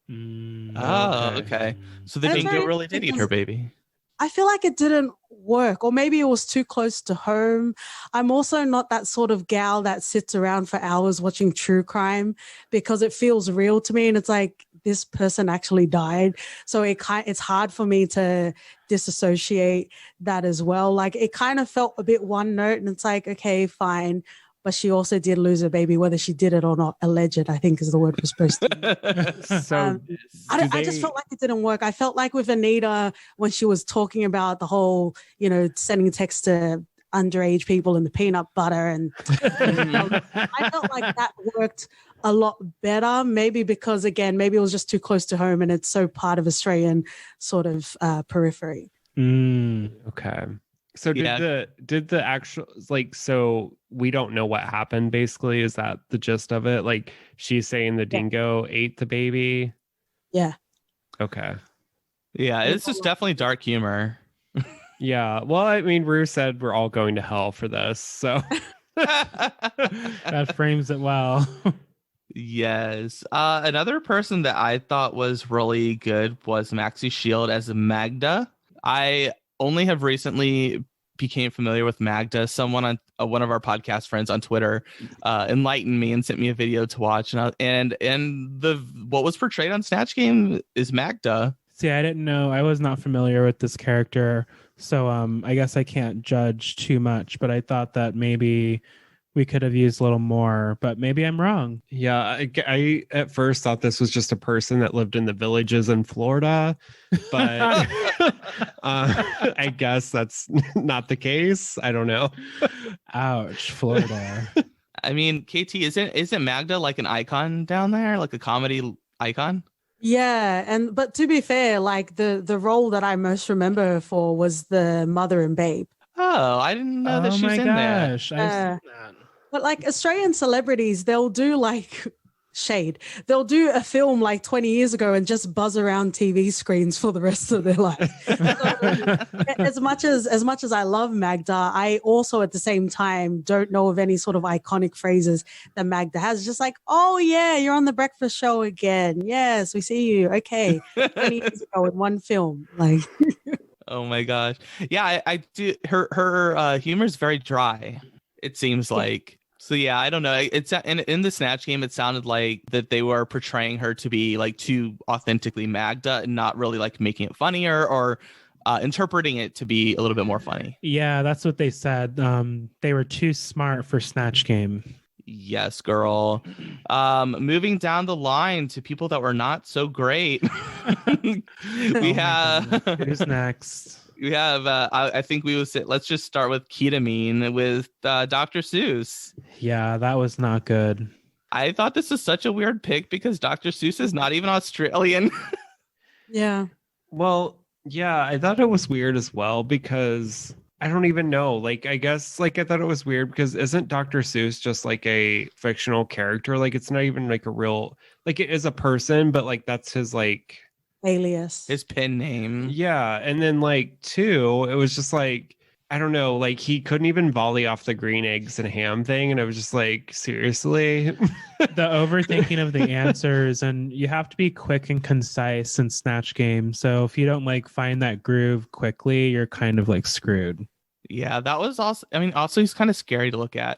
S3: Okay. So the dingo really did eat her baby.
S5: I feel like it didn't work, or maybe it was too close to home. I'm also not that sort of gal that sits around for hours watching true crime, because it feels real to me, and it's like, this person actually died. So it's hard for me to disassociate that as well. Like, it kind of felt a bit one note, and it's like, okay, fine. But she also did lose her baby, whether she did it or not. Alleged, I think, is the word we're supposed to use.
S4: So
S5: I just felt like it didn't work. I felt like with Anita, when she was talking about the whole, sending text to underage people and the peanut butter, and I felt like that worked a lot better. Maybe because, again, maybe it was just too close to home, and it's so part of Australian sort of periphery.
S4: Okay. So did the actual, like, so we don't know what happened, basically? Is that the gist of it? Like, she's saying the dingo ate the baby?
S5: Yeah.
S4: Okay.
S3: Yeah, it's just definitely dark humor.
S4: Yeah. Well, I mean, Rue said we're all going to hell for this, so
S2: That frames it well.
S3: Yes. Another person that I thought was really good was Maxi Shield as Magda. I only have recently became familiar with Magda. Someone on one of our podcast friends on Twitter enlightened me and sent me a video to watch, and what was portrayed on Snatch Game is Magda.
S2: See, I didn't know. I was not familiar with this character, so I guess I can't judge too much. But I thought that maybe we could have used a little more, but maybe I'm wrong.
S4: Yeah, I at first thought this was just a person that lived in the villages in Florida, but I guess that's not the case. I don't know.
S2: Ouch, Florida.
S3: I mean, KT, isn't Magda like an icon down there, like a comedy icon?
S5: Yeah, but to be fair, like the role that I most remember her for was the mother and babe.
S3: Oh, I didn't know that she's in there.
S2: I've seen that.
S5: But like Australian celebrities, they'll do like shade. They'll do a film like 20 years ago and just buzz around TV screens for the rest of their life. So, as much as I love Magda, I also at the same time don't know of any sort of iconic phrases that Magda has. Just like, oh yeah, you're on the breakfast show again. Yes, we see you. Okay, 20 years ago in one film, like.
S3: Oh my gosh. Yeah, I do. Her humor is very dry, it seems like. So yeah, I don't know. It's in the Snatch Game, it sounded like that they were portraying her to be like too authentically Magda and not really like making it funnier or interpreting it to be a little bit more funny.
S2: Yeah, that's what they said. They were too smart for Snatch Game.
S3: Yes, girl. Moving down the line to people that were not so great. We have
S2: who's next?
S3: We have I think we will sit. Let's just start with Ketamine with Dr. Seuss.
S2: Yeah, that was not good.
S3: I thought this was such a weird pick because Dr. Seuss is not even Australian.
S5: Yeah.
S4: Well, yeah, I thought it was weird as well because I don't even know. Like, I guess, like, I thought it was weird because isn't Dr. Seuss just like a fictional character? Like, it's not even like a real, like, it is a person, but like, that's his like
S5: alias,
S3: his pen name.
S4: Yeah. And then like, two, it was just like, I don't know, like, he couldn't even volley off the green eggs and ham thing. And I was just like, seriously?
S2: The overthinking of the answers, and you have to be quick and concise in Snatch Game. So if you don't like find that groove quickly, you're kind of like screwed.
S3: Yeah, that was also, I mean, also he's kind of scary to look at.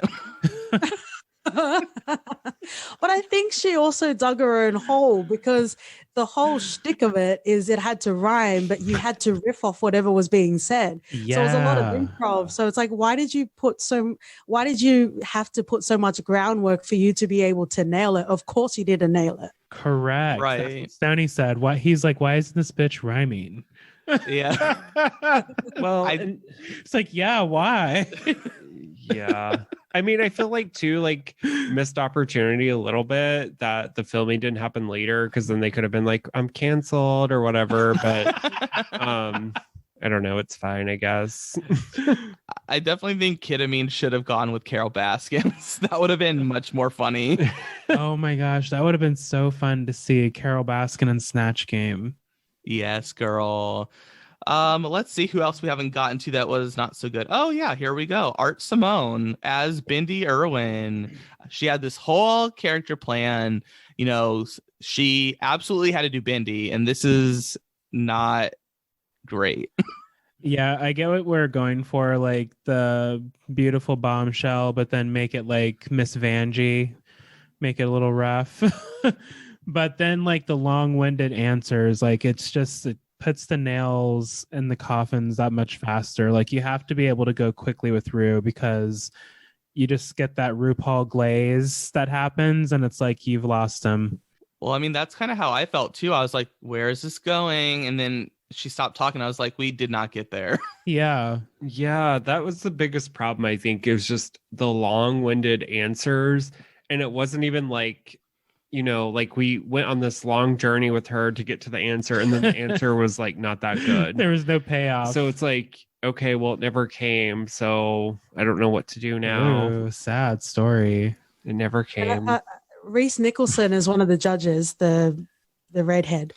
S5: But I think she also dug her own hole because the whole shtick of it is it had to rhyme, but you had to riff off whatever was being said.
S2: Yeah.
S5: So it was a lot of improv. So it's like, why did you have to put so much groundwork for you to be able to nail it? Of course you didn't nail it.
S2: Correct.
S3: Right.
S2: That's what Stoney said. Why he's like, why isn't this bitch rhyming?
S3: Yeah.
S4: Well,
S2: it's like, yeah, why?
S4: Yeah. I mean, I feel like too, like missed opportunity a little bit that the filming didn't happen later, because then they could have been like, I'm canceled or whatever. But I don't know. It's fine, I guess.
S3: I definitely think Ketamine should have gone with Carol Baskins. That would have been much more funny.
S2: Oh my gosh, that would have been so fun to see Carol Baskin in Snatch Game.
S3: Yes, girl. Let's see who else we haven't gotten to that was not so good. Oh yeah, here we go. Art Simone as Bindi Irwin. She had this whole character plan. You know, she absolutely had to do Bindi, and this is not great.
S2: Yeah, I get what we're going for, like the beautiful bombshell, but then make it like Miss Vanjie, make it a little rough. But then like the long-winded answers, like it puts the nails in the coffins that much faster. Like you have to be able to go quickly with Rue, because you just get that RuPaul glaze that happens, and it's like you've lost him.
S3: Well, I mean, that's kind of how I felt too. I was like, where is this going? And then she stopped talking. I was like, we did not get there.
S2: Yeah.
S4: Yeah, that was the biggest problem, I think. It was just the long-winded answers. And it wasn't even like, you know, like we went on this long journey with her to get to the answer, and then the answer was like not that good.
S2: There was no payoff.
S4: So it's like, okay, well, it never came. So I don't know what to do now.
S2: Ooh, sad story.
S4: It never came.
S5: Reese Nicholson is one of the judges, the redhead.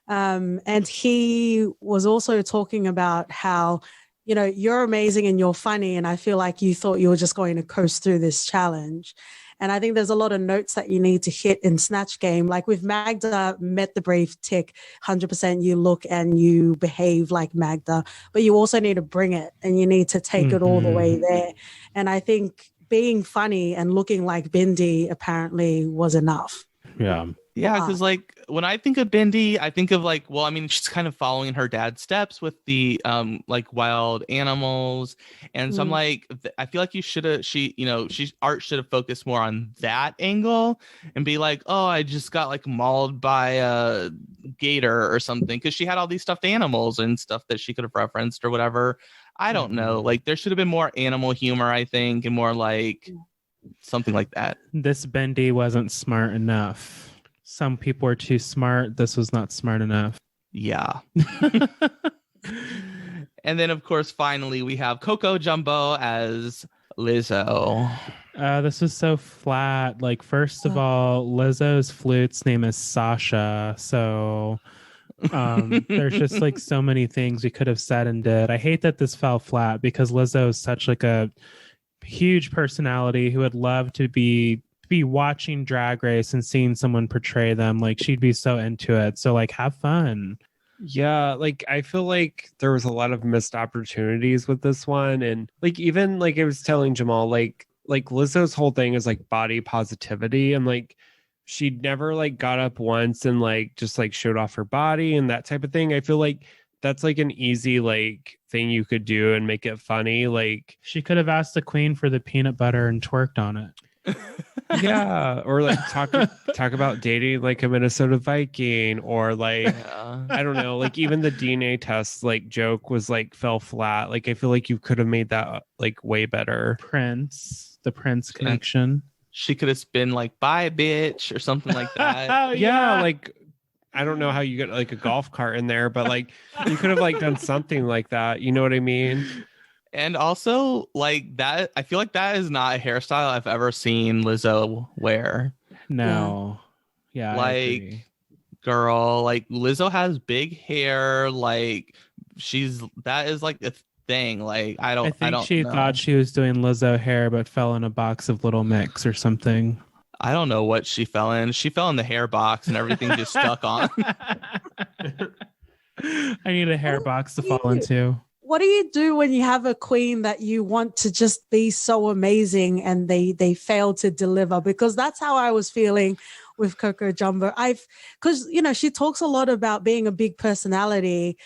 S5: And he was also talking about how, you know, you're amazing and you're funny, and I feel like you thought you were just going to coast through this challenge. And I think there's a lot of notes that you need to hit in Snatch Game. Like with Magda, met the brief, tick, 100% you look and you behave like Magda, but you also need to bring it, and you need to take it all the way there. And I think being funny and looking like Bindi apparently was enough.
S2: Yeah.
S3: Yeah, because like when I think of Bindi, I think of like, well, I mean, she's kind of following in her dad's steps with the like wild animals, and so I'm like, I feel like Art should have focused more on that angle and be like, oh, I just got like mauled by a gator or something, because she had all these stuffed animals and stuff that she could have referenced or whatever. I don't know. Like there should have been more animal humor, I think, and more like something like that.
S2: This Bindi wasn't smart enough. Some people are too smart. This was not smart enough.
S3: Yeah. And then, of course, finally, we have Coco Jumbo as Lizzo.
S2: This was so flat. Like, first of all, Lizzo's flute's name is Sasha. So there's just like so many things we could have said and did. I hate that this fell flat, because Lizzo is such like a huge personality who would love to be watching Drag Race and seeing someone portray them. Like she'd be so into it. So like have fun.
S4: Yeah, like I feel like there was a lot of missed opportunities with this one. And like even like I was telling Jamal, like Lizzo's whole thing is like body positivity, and like she never like got up once and like just like showed off her body and that type of thing. I feel like that's like an easy like thing you could do and make it funny. Like
S2: she could have asked the queen for the peanut butter and twerked on it.
S4: Yeah, or like talk about dating like a Minnesota Viking, or like I don't know, like even the DNA test like joke was like fell flat. Like I feel like you could have made that like way better.
S2: The Prince connection.
S3: She could have been like, bye bitch, or something like that.
S4: Yeah, like I don't know how you get like a golf cart in there, but like you could have like done something like that. You know what I mean?
S3: And also, like that, I feel like that is not a hairstyle I've ever seen Lizzo wear.
S2: No. Yeah.
S3: Like, girl, like Lizzo has big hair. Like, that is like a thing. Like, I think
S2: she thought she was doing Lizzo hair, but fell in a box of Little Mix or something.
S3: I don't know what she fell in. She fell in the hair box and everything just stuck on.
S2: I need a hair box to fall into.
S5: What do you do when you have a queen that you want to just be so amazing and they fail to deliver? Because that's how I was feeling with Coco Jumbo. Because, you know, she talks a lot about being a big personality,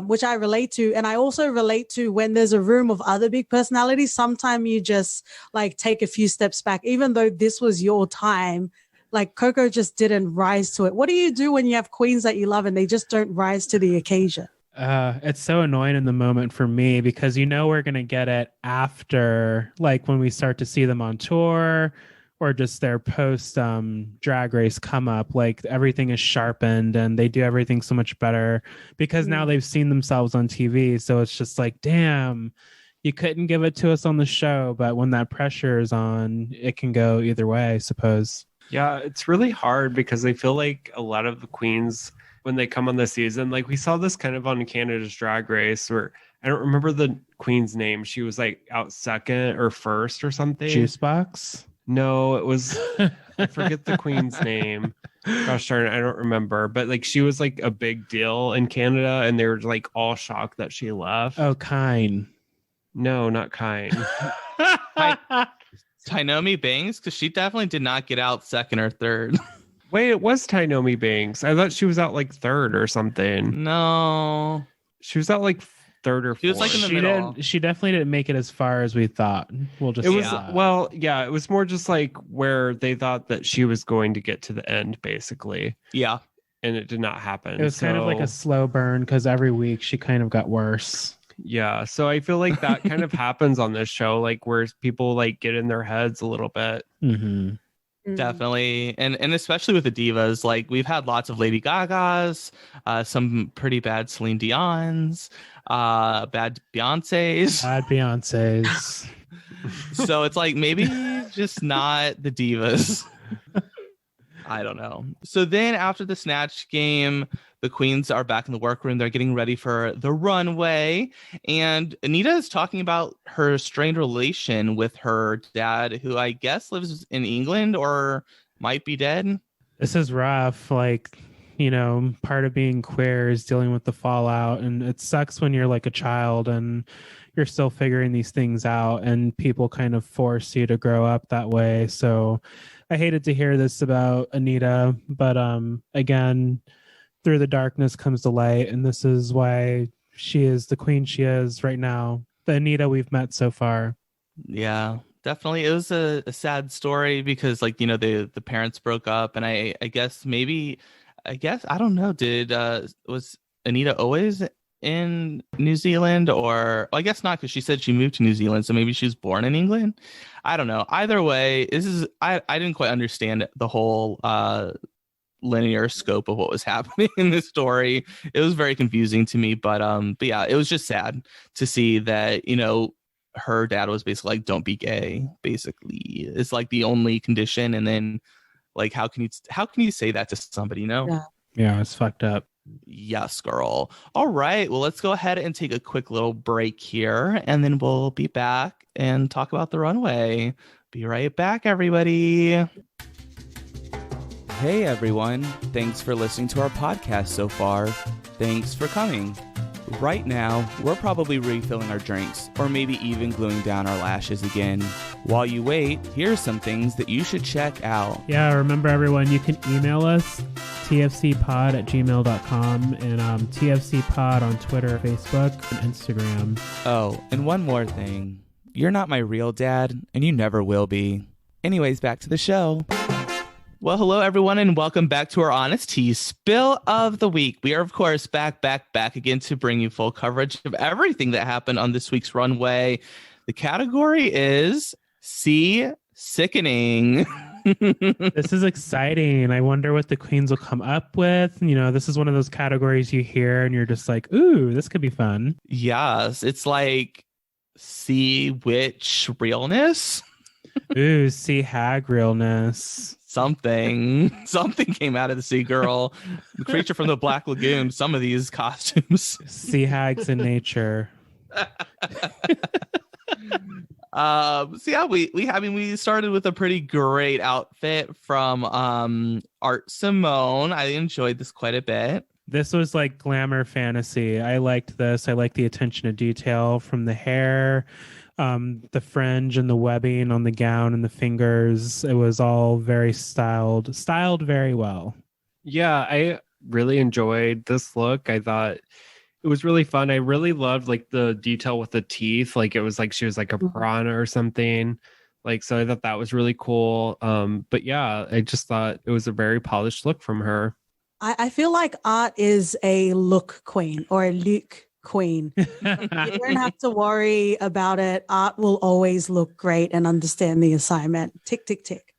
S5: which I relate to. And I also relate to when there's a room of other big personalities, sometimes you just like take a few steps back, even though this was your time. Like Coco just didn't rise to it. What do you do when you have queens that you love and they just don't rise to the occasion?
S2: It's so annoying in the moment for me because we're gonna get it after, like when we start to see them on tour or just their post drag race come up. Like everything is sharpened and they do everything so much better because now they've seen themselves on TV. So it's just like, damn, you couldn't give it to us on the show. But when that pressure is on, it can go either way, I suppose.
S4: Yeah, it's really hard because I feel like a lot of the queens, when they come on the season, like we saw this kind of on Canada's Drag Race, where I don't remember the queen's name. She was like out second or first or something.
S2: Juicebox?
S4: No, it was, I forget the queen's name. Gosh darn it, I don't remember. But like she was like a big deal in Canada and they were like all shocked that she left.
S2: Oh, Kine.
S4: No, not Kine.
S3: Tainomi Bangs, because she definitely did not get out second or third.
S4: Wait, it was Tainomi Banks. I thought she was out like third or something.
S3: No.
S4: She was out like third or fourth.
S3: She was like in the middle.
S2: She definitely didn't make it as far as we thought. We'll just
S4: It was
S2: say
S4: it was more just like where they thought that she was going to get to the end, basically.
S3: Yeah.
S4: And it did not happen.
S2: It was kind of like a slow burn because every week she kind of got worse.
S4: Yeah. So I feel like that kind of happens on this show, like where people like get in their heads a little bit.
S2: Mm-hmm.
S3: Definitely. And especially with the divas, like we've had lots of Lady Gagas, some pretty bad Celine Dion's, bad Beyonce's.
S2: Bad Beyonce's.
S3: So it's like maybe just not the divas. I don't know. So then after the Snatch Game, the queens are back in the workroom. They're getting ready for the runway. And Anita is talking about her strained relation with her dad, who I guess lives in England or might be dead.
S2: This is rough. Like, part of being queer is dealing with the fallout. And it sucks when you're like a child and you're still figuring these things out and people kind of force you to grow up that way. So I hated to hear this about Anita, but again, through the darkness comes the light, and this is why she is the queen she is right now. The Anita we've met so far.
S3: Yeah, definitely. It was a sad story because, like, the parents broke up, and I guess I don't know. Was Anita always in New Zealand, or I guess not, because she said she moved to New Zealand, so maybe she was born in England. I don't know. Either way, I didn't quite understand the whole linear scope of what was happening in this story. It was very confusing to me, but yeah, it was just sad to see that her dad was basically like, don't be gay, basically. It's like the only condition, and then like how can you say that to somebody?
S2: Yeah, it's fucked up.
S3: Yes, girl. All right, well, let's go ahead and take a quick little break here, and then we'll be back and talk about the runway. Be right back, everybody. Hey everyone, thanks for listening to our podcast so far. Thanks for coming. Right now, we're probably refilling our drinks, or maybe even gluing down our lashes again. While you wait, here's some things that you should check out.
S2: Yeah, remember everyone, you can email us, tfcpod@gmail.com, and tfcpod on Twitter, Facebook, and Instagram.
S3: Oh, and one more thing. You're not my real dad, and you never will be. Anyways, back to the show. Well, hello, everyone, and welcome back to our Honest Tea Spill of the Week. We are, of course, back again to bring you full coverage of everything that happened on this week's runway. The category is Sea Sickening.
S2: This is exciting. I wonder what the queens will come up with. This is one of those categories you hear and you're just like, ooh, this could be fun.
S3: Yes, it's like Sea Witch realness.
S2: Ooh, Sea Hag realness.
S3: Something came out of the sea, girl. The creature from the Black Lagoon. Some of these costumes.
S2: Sea hags in nature.
S3: So yeah, we started with a pretty great outfit from Art Simone. I enjoyed this quite a bit.
S2: This was like glamour fantasy. I liked this. I liked the attention to detail from the hair, the fringe and the webbing on the gown and the fingers. It was all very styled very well.
S4: Yeah, I really enjoyed this look. I thought it was really fun. I really loved like the detail with the teeth. Like it was like she was like a piranha or something. Like, so I thought that was really cool. But yeah, I just thought it was a very polished look from her.
S5: I feel like art is a look queen or a look queen. You don't have to worry about it. Art will always look great and understand the assignment. Tick, tick, tick.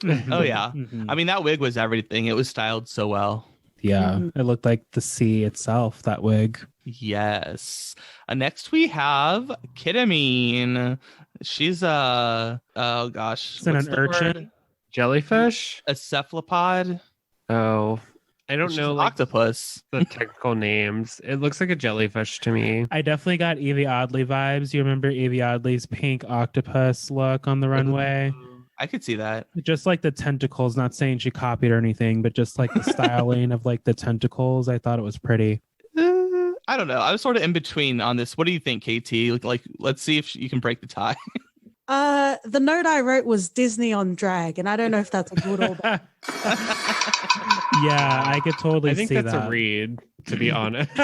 S3: Oh, yeah.
S2: Mhm.
S3: I mean, that wig was everything. It was styled so well.
S2: Yeah,
S5: Mhm.
S2: it looked like the sea itself, that wig.
S3: Yes. Next we have Ketamine. She's oh gosh.
S2: Is it
S3: what's
S2: an
S3: the
S2: urchin?
S3: word?
S4: Jellyfish?
S3: A cephalopod?
S4: Oh, I don't
S3: She's
S4: know
S3: an
S4: like
S3: octopus.
S4: the technical names. It looks like a jellyfish to me.
S2: I definitely got Evie Oddly vibes. You remember Evie Oddly's pink octopus look on the runway?
S3: I could see that.
S2: Just like the tentacles, not saying she copied or anything, but just like the styling of like the tentacles. I thought it was pretty.
S3: I don't know. I was sort of in between on this. What do you think, KT? Like let's see if you can break the tie.
S5: The note I wrote was Disney on drag, and I don't know if that's a good or bad.
S2: Yeah, I could totally
S4: I think
S2: see
S4: that's
S2: that.
S4: a read, to be honest.
S5: Did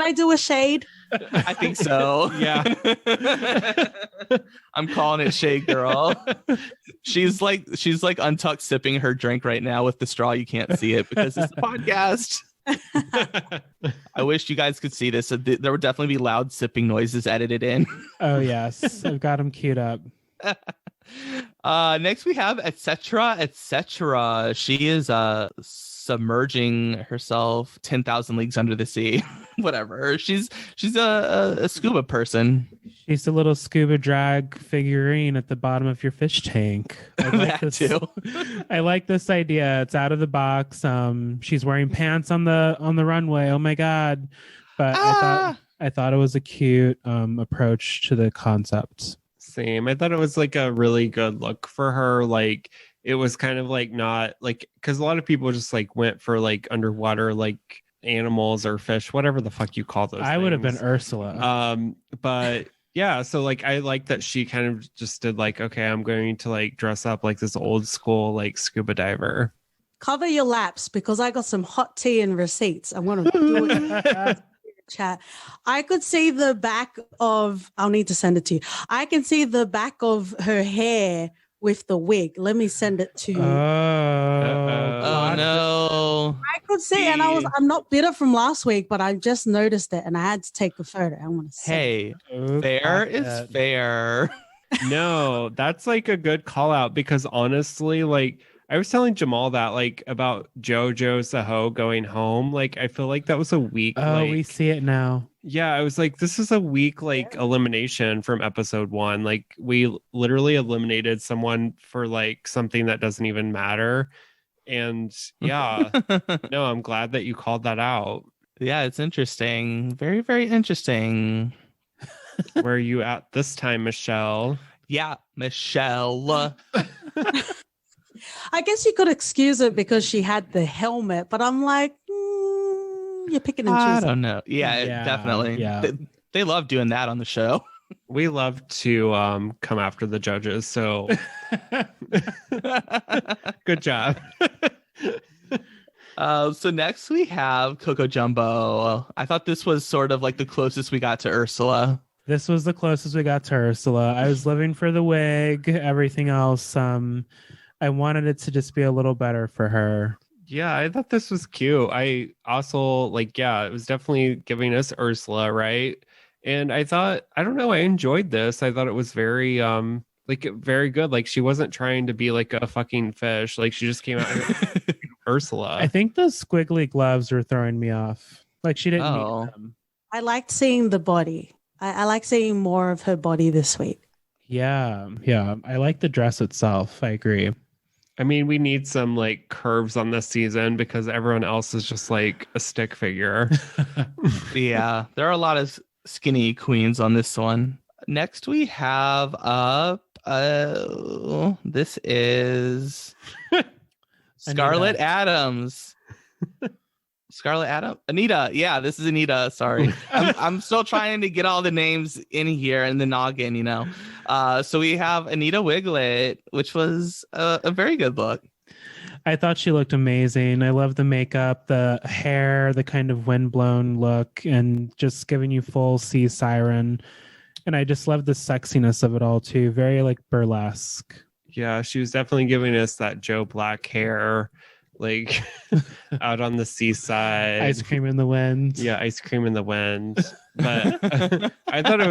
S5: I do a shade?
S3: I think so.
S4: Yeah.
S3: I'm calling it shade girl. She's like untucked sipping her drink right now with the straw. You can't see it because it's a podcast. I wish you guys could see this. There would definitely be loud sipping noises edited in.
S2: Oh yes, I've got them queued up.
S3: Next we have etc. She is submerging herself 10,000 leagues under the sea. Whatever. She's a scuba person.
S2: She's a little scuba drag figurine at the bottom of your fish tank. I like
S3: That too.
S2: I like this idea. It's out of the box. She's wearing pants on the runway. Oh my god! But I thought it was a cute approach to the concept.
S4: Same. I thought it was like a really good look for her. Like it was kind of like not like because a lot of people just like went for like underwater like animals or fish, whatever the fuck you call those.
S2: I would have been
S4: things.
S2: Ursula.
S4: But yeah, so like I like that she kind of just did like, okay, I'm going to like dress up like this old school like scuba diver.
S5: Cover your laps because I got some hot tea and receipts. I'm going to do it in the chat. I could see the back of, I'll need to send it to you. I can see the back of her hair with the wig. Let me send it to you.
S3: Oh no.
S5: I could see, and I'm not bitter from last week, but I just noticed it and I had to take a photo. I want to say.
S3: Hey, fair is fair.
S4: No, that's like a good call out because honestly, like I was telling Jamal that like about JoJo Saho going home. Like I feel like that was a week.
S2: Oh, we see it now.
S4: Yeah, I was like, this is a week like elimination from episode 1. Like we literally eliminated someone for like something that doesn't even matter. And yeah, no, I'm glad that you called that out.
S3: Yeah, it's interesting. Very, very interesting.
S4: Where are you at this time, Michelle?
S3: Yeah, Michelle.
S5: I guess you could excuse it because she had the helmet, but I'm like, you're picking and
S3: I
S5: choosing.
S3: don't know. Yeah, definitely.
S2: Yeah.
S3: They love doing that on the show.
S4: We love to come after the judges, so good job.
S3: So next we have Coco Jumbo. I thought this was sort of like the closest we got to Ursula.
S2: This was the closest we got to Ursula. I was living for the wig. Everything else, I wanted it to just be a little better for her.
S4: Yeah, I thought this was cute. I also like, yeah, it was definitely giving us Ursula, right? And I thought, I don't know, I enjoyed this. I thought it was very like very good. Like she wasn't trying to be like a fucking fish. Like she just came out and Ursula.
S2: I think those squiggly gloves were throwing me off. Like she didn't
S3: Oh.
S2: need them.
S5: I liked seeing the body. I like seeing more of her body this week.
S2: Yeah. I like the dress itself. I agree.
S4: I mean, we need some like curves on this season because everyone else is just like a stick figure.
S3: Yeah, there are a lot of skinny queens on this one. Next we have up this is Scarlett Adams. Scarlett Adams? Anita. Yeah, this is Anita. Sorry. I'm still trying to get all the names in here in the noggin, you know. So we have Anita Wiglet, which was a very good look.
S2: I thought she looked amazing. I love the makeup, the hair, the kind of windblown look, and just giving you full sea siren. And I just love the sexiness of it all too. Very like burlesque.
S4: Yeah, she was definitely giving us that Joe Black hair. like out on the seaside.
S2: Ice cream in the wind.
S4: Yeah, ice cream in the wind. But I thought it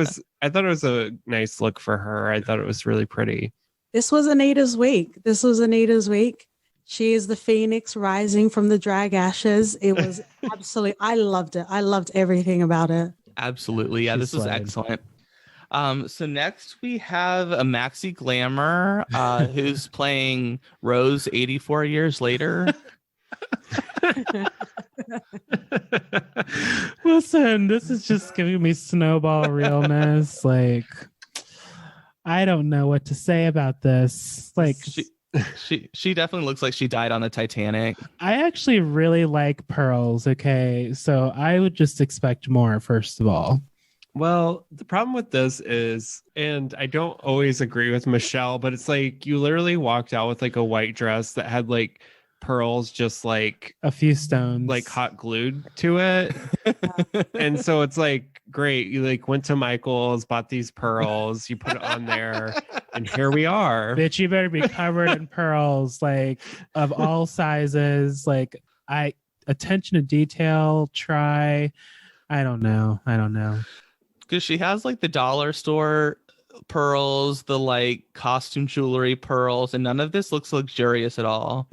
S4: was a nice look for her. I thought it was really pretty.
S5: This was Anita's week. She is the phoenix rising from the drag ashes. It was absolutely, I loved it. I loved everything about it.
S3: Absolutely. Yeah, this was
S2: slayed.
S3: excellent. So next we have a Maxi Glamour who's playing Rose 84 years later.
S2: Listen, this is just giving me snowball realness. Like, I don't know what to say about this. Like,
S3: she definitely looks like she died on the Titanic.
S2: I actually really like pearls. Okay, so I would just expect more, first of all.
S4: Well, the problem with this is, and I don't always agree with Michelle, but it's like you literally walked out with like a white dress that had like pearls just like
S2: a few stones
S4: like hot glued to it. And so it's like, great, you like went to Michael's, bought these pearls, you put it on there, and here we are.
S2: Bitch, you better be covered in pearls, like of all sizes. Like, attention to detail, try. I don't know.
S3: Because she has like the dollar store pearls, the like costume jewelry pearls, and none of this looks luxurious at all.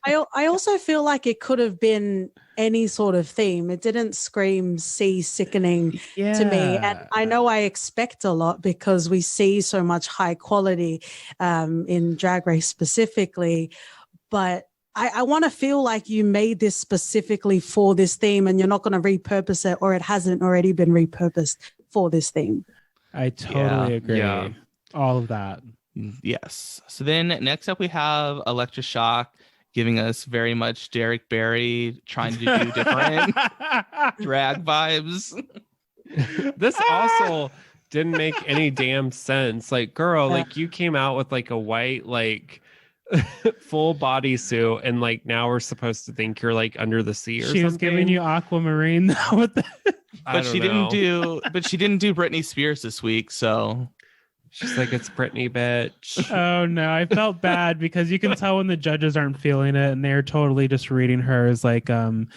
S5: I also feel like it could have been any sort of theme. It didn't scream sea sickening to me. And I know I expect a lot because we see so much high quality in Drag Race specifically. But I want to feel like you made this specifically for this theme and you're not going to repurpose it, or it hasn't already been repurposed for this theme.
S2: I totally agree.
S4: Yeah.
S2: All of that.
S3: Yes. So then next up we have Electra Shock giving us very much Derek Barry trying to do different drag vibes.
S4: This also didn't make any damn sense. Like, girl, like you came out with like a white, like full bodysuit, and like now we're supposed to think you're like under the sea or something.
S2: She was giving you aquamarine.
S3: But she didn't do Britney Spears this week, so
S4: she's like, it's Britney, bitch.
S2: Oh no, I felt bad because you can tell when the judges aren't feeling it and they're totally just reading her as like a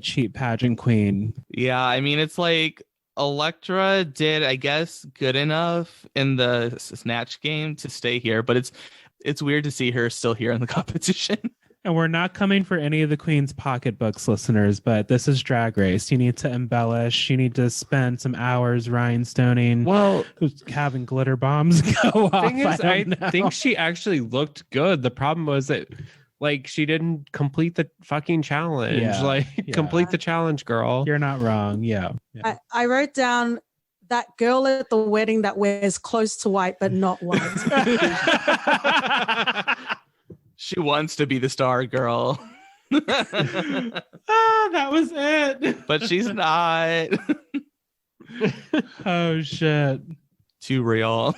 S2: cheap pageant queen.
S3: Yeah, I mean, it's like Electra did, I guess, good enough in the Snatch Game to stay here, but it's weird to see her still here in the competition.
S2: And we're not coming for any of the queen's pocketbooks, listeners, but this is Drag Race. You need to embellish. You need to spend some hours rhinestoning.
S4: Well,
S2: having glitter bombs go off.
S4: Thing is, I think she actually looked good. The problem was that, like, she didn't complete the fucking challenge.
S2: Yeah.
S4: Complete the challenge, girl.
S2: You're not wrong. Yeah.
S5: I wrote down that girl at the wedding that wears close to white but not white.
S3: She wants to be the star girl.
S2: That was it.
S3: But she's not.
S2: Oh, shit.
S3: Too real.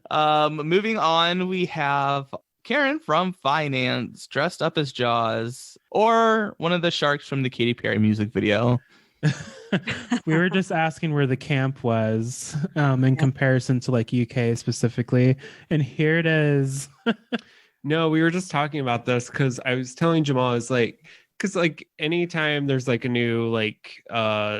S3: Moving on, we have Karen from Finance dressed up as Jaws, or one of the sharks from the Katy Perry music video.
S2: We were just asking where the camp was in comparison to like UK specifically, and here it is.
S4: No, we were just talking about this because I was telling Jamal, is like, because like anytime there's like a new like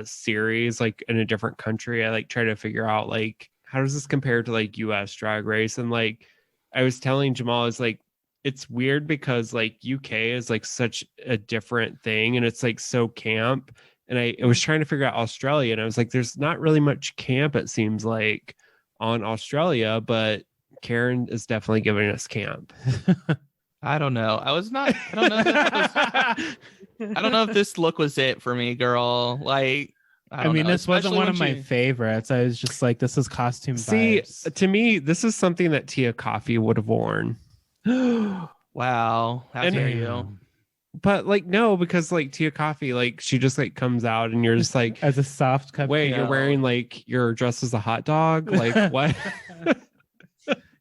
S4: series like in a different country, I like try to figure out like how does this compare to like US Drag Race. And like I was telling Jamal, is like it's weird because like UK is like such a different thing and it's like so camp. And I was trying to figure out Australia, and I was like, there's not really much camp, it seems like, on Australia, but Karen is definitely giving us camp.
S3: I don't know. I don't know if this look was it for me, girl. Like, I mean,
S2: this wasn't one of my favorites. I was just like, this is costume vibes.
S4: To me, this is something that Tia Coffee would have worn.
S3: Wow. How dare you?
S4: But like, no, because like Tia Coffee, like she just like comes out and you're just like,
S2: as a soft cup.
S4: Wait, you're wearing like your dress as a hot dog? Like what?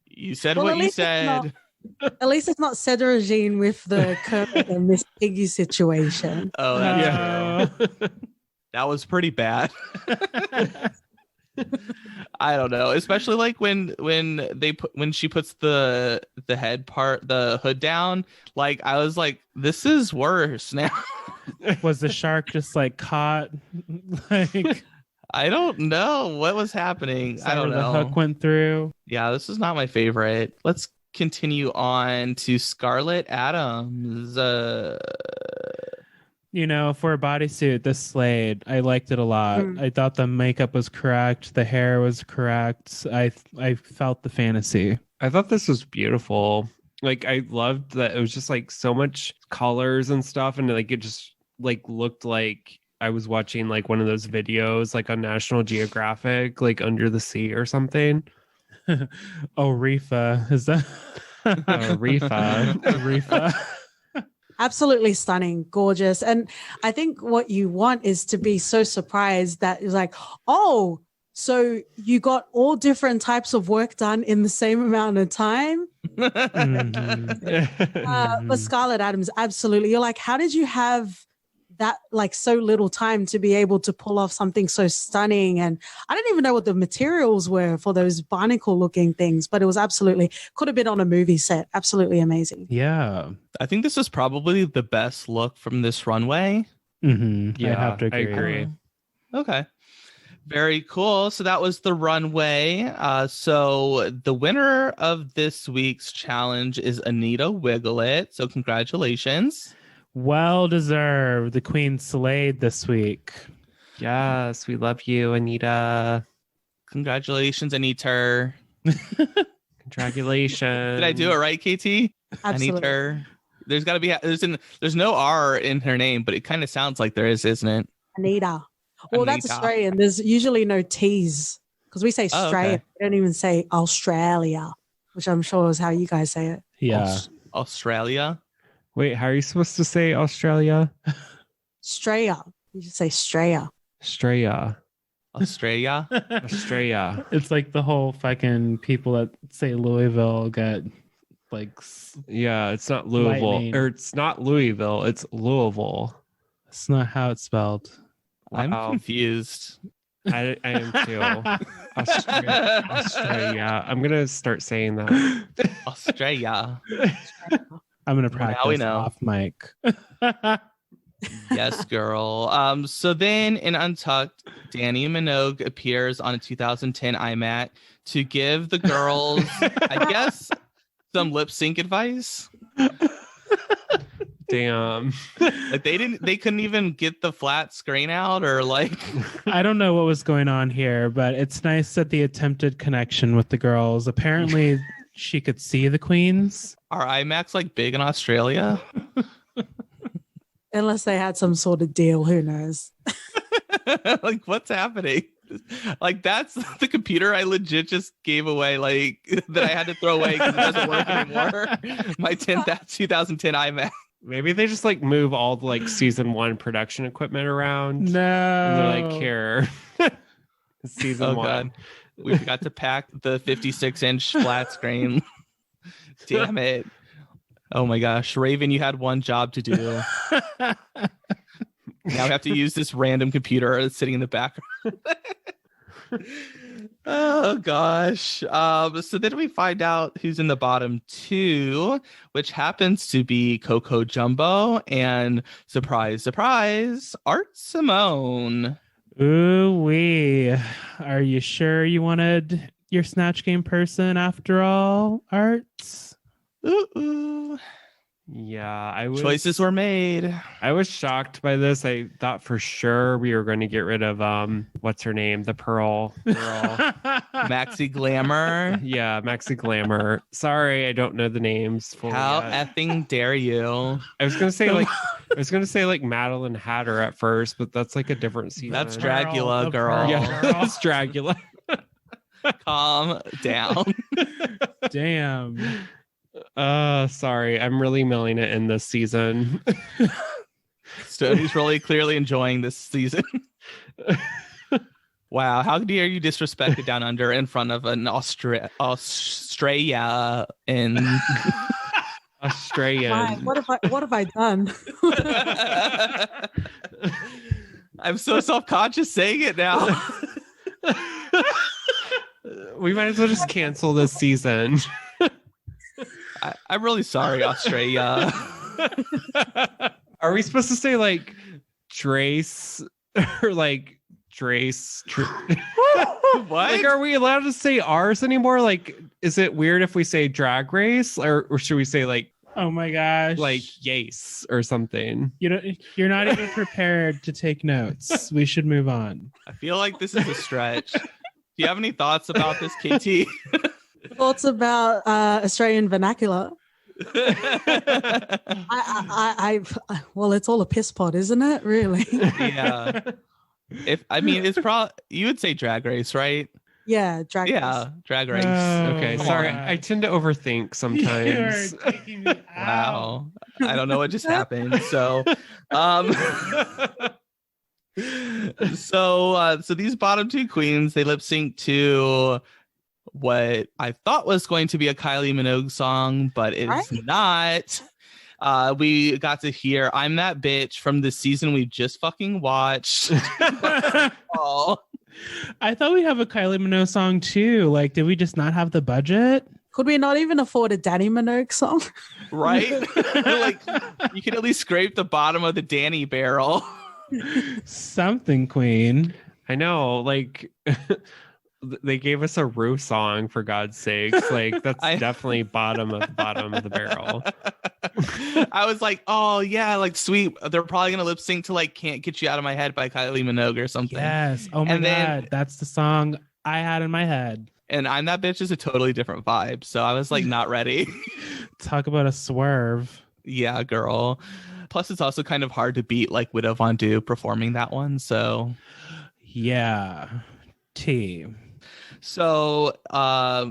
S3: You said what you said.
S5: At least it's not Cedrogine with the Kermit and Miss Piggy situation.
S3: Oh, that's true. That was pretty bad. I don't know, especially like when she puts the hood down. Like I was like, this is worse now.
S2: Was the shark just like caught? Like
S3: I don't know what was happening. I don't know.
S2: The hook went through.
S3: Yeah, this is not my favorite. Let's continue on to Scarlett Adams.
S2: You know, for a bodysuit, this slayed. I liked it a lot. I thought the makeup was correct. The hair was correct. I felt the fantasy.
S4: I thought this was beautiful. Like, I loved that it was just like so much colors and stuff. And like, it just like looked like I was watching like one of those videos like on National Geographic, like Under the Sea or something.
S2: Oh, Rifa. Is that?
S4: Rifa.
S2: Rifa.
S5: Absolutely stunning, gorgeous. And I think what you want is to be so surprised that it's like, oh, so you got all different types of work done in the same amount of time. But Scarlett Adams, absolutely. You're like, how did you have that like so little time to be able to pull off something so stunning? And I don't even know what the materials were for those barnacle looking things, but it was absolutely could have been on a movie set. Absolutely amazing.
S2: Yeah.
S3: I think this is probably the best look from this runway.
S2: Yeah, I have to agree.
S4: I agree.
S3: Okay. Very cool. So that was the runway. So the winner of this week's challenge is Anita Wiglet. So congratulations.
S2: Well deserved. The queen slayed this week.
S4: Yes, we love you, Anita.
S3: Congratulations, Anita.
S4: Congratulations.
S3: Did I do it right, KT?
S5: Absolutely.
S3: Anita. There's got to be there's no R in her name, but it kind of sounds like there is, isn't it?
S5: Anita. Well,
S3: Anita.
S5: that's Australian. There's usually no T's because we say Australia.
S3: Okay.
S5: We don't even say Australia, which I'm sure is how you guys say it.
S2: Yeah.
S3: Australia.
S4: Wait, how are you supposed to say Australia?
S5: Straya. You just say Straya.
S4: Straya.
S3: Australia.
S4: Australia.
S2: It's like the whole fucking people that say Louisville get like.
S4: Yeah, it's not Louisville.
S2: Lightning.
S4: Or it's not Louisville. It's Louisville.
S2: It's not how it's spelled.
S3: I'm
S4: Wow.
S3: confused.
S4: I am too. Australia. I'm going to start saying that.
S3: Australia.
S2: I'm gonna
S3: Well, now
S2: practice
S3: we know.
S2: off mic.
S3: Yes, girl. So then in Untucked, Danny Minogue appears on a 2010 iMac to give the girls, I guess, some lip sync advice.
S4: Damn.
S3: Like they couldn't even get the flat screen out, or like
S2: I don't know what was going on here, but it's nice that the attempted connection with the girls. Apparently, she could see the queens.
S3: are iMacs like big in Australia?
S5: Unless they had some sort of deal, who knows?
S3: Like what's happening? Like that's the computer I legit just gave away, like that I had to throw away because it doesn't work anymore. My 2010 iMac.
S4: Maybe they just like move all the like season 1 production equipment around.
S2: No,
S4: And they're like, here. Season 1.
S3: God. We forgot to pack the 56-inch flat screen. Damn it. Oh my gosh. Raven, you had one job to do. Now we have to use this random computer that's sitting in the background. Oh gosh. So then we find out who's in the bottom 2, which happens to be Coco Jumbo and surprise, surprise, Art Simone.
S2: Ooh wee. Are you sure you wanted your Snatch Game person after all, Art?
S3: Ooh.
S4: Yeah,
S3: Choices were made.
S4: I was shocked by this. I thought for sure we were going to get rid of what's her name? The Pearl girl.
S3: Maxi Glamour.
S4: Yeah, Maxi Glamour. Sorry, I don't know the names fully
S3: How
S4: yet.
S3: effing dare you?
S4: I was gonna say like Madeline Hatter at first, but that's like a different season.
S3: That's Dracula,
S2: The
S3: girl.
S2: Pearl.
S4: Yeah, it's Dracula.
S3: Calm down.
S2: Damn.
S4: Sorry, I'm really milling it in this season.
S3: Stoney's really clearly enjoying this season. Wow, how dare you disrespect it down under in front of an Australia in
S4: Australian.
S5: Why? What have I done?
S3: I'm so self-conscious saying it now.
S4: We might as well just cancel this season.
S3: I'm really sorry, Australia.
S4: Are we supposed to say like Trace or like Trace?
S3: What?
S4: Like, are we allowed to say ours anymore? Like, is it weird if we say Drag Race, or should we say like,
S2: Oh my gosh.
S4: like Yace or something?
S2: You're not even prepared to take notes. We should move on.
S3: I feel like this is a stretch. Do you have any thoughts about this, KT?
S5: Thoughts about Australian vernacular? Well, it's all a piss pot, isn't it? Really?
S3: Yeah. It's probably, you would say Drag Race, right?
S5: Yeah, drag race.
S3: Yeah, Drag Race.
S4: Okay,
S2: Oh,
S4: sorry.
S2: God.
S4: I tend to overthink sometimes.
S2: You're taking me out.
S3: Wow. I don't know what just happened. So, so these bottom two queens, they lip sync to what I thought was going to be a Kylie Minogue song, but it's not. We got to hear "I'm That Bitch" from the season we just fucking watched. Oh.
S2: I thought we have a Kylie Minogue song too. Like, did we just not have the budget?
S5: Could we not even afford a Danny Minogue song?
S3: Right? Like, you could at least scrape the bottom of the Danny barrel.
S2: Something, Queen.
S4: I know, like they gave us a Rue song, for God's sakes. Like, that's definitely bottom of the barrel.
S3: I was like, oh yeah, like sweet. They're probably gonna lip sync to like "Can't Get You Out of My Head" by Kylie Minogue or something.
S2: Yes. Oh my God. That's the song I had in my head.
S3: And "I'm That Bitch" is a totally different vibe. So I was like, not ready.
S2: Talk about a swerve.
S3: Yeah, girl. Plus, it's also kind of hard to beat like Widow Von Du performing that one. So
S2: yeah. T.
S3: So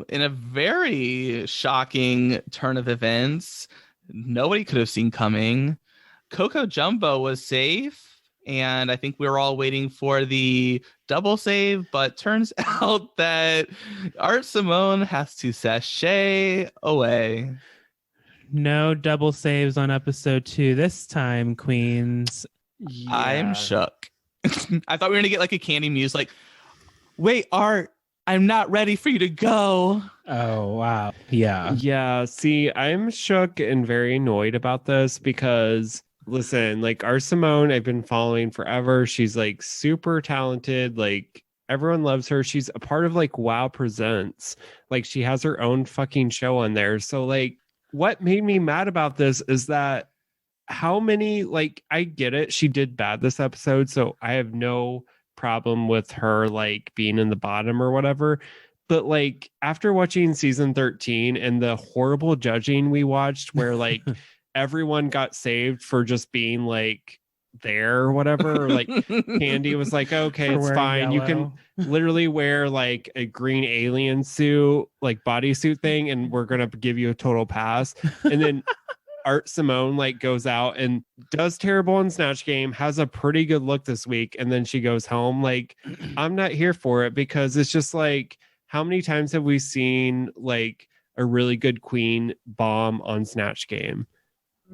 S3: in a very shocking turn of events, nobody could have seen coming, Coco Jumbo was safe, and I think we were all waiting for the double save, but turns out that Art Simone has to sashay away.
S2: No double saves on episode 2 this time, queens.
S4: Yeah.
S3: I'm shook. I thought we were gonna get like a Candy Muse, like, wait, Art, I'm not ready for you to go.
S2: Oh, wow. Yeah.
S4: Yeah. See, I'm shook and very annoyed about this because, listen, like our Simone, I've been following forever. She's like super talented. Like everyone loves her. She's a part of like Wow Presents. Like she has her own fucking show on there. So like what made me mad about this is that how many, like, I get it. She did bad this episode. So I have no problem with her like being in the bottom or whatever, but like after watching season 13 and the horrible judging we watched where like everyone got saved for just being like there or whatever, or, like Candy was like, okay, it's fine, you can literally wear like a green alien suit, like bodysuit thing, and we're gonna give you a total pass. And then Art Simone like goes out and does terrible in Snatch Game, has a pretty good look this week, and then she goes home. Like, I'm not here for it because it's just like, how many times have we seen like a really good queen bomb on Snatch Game?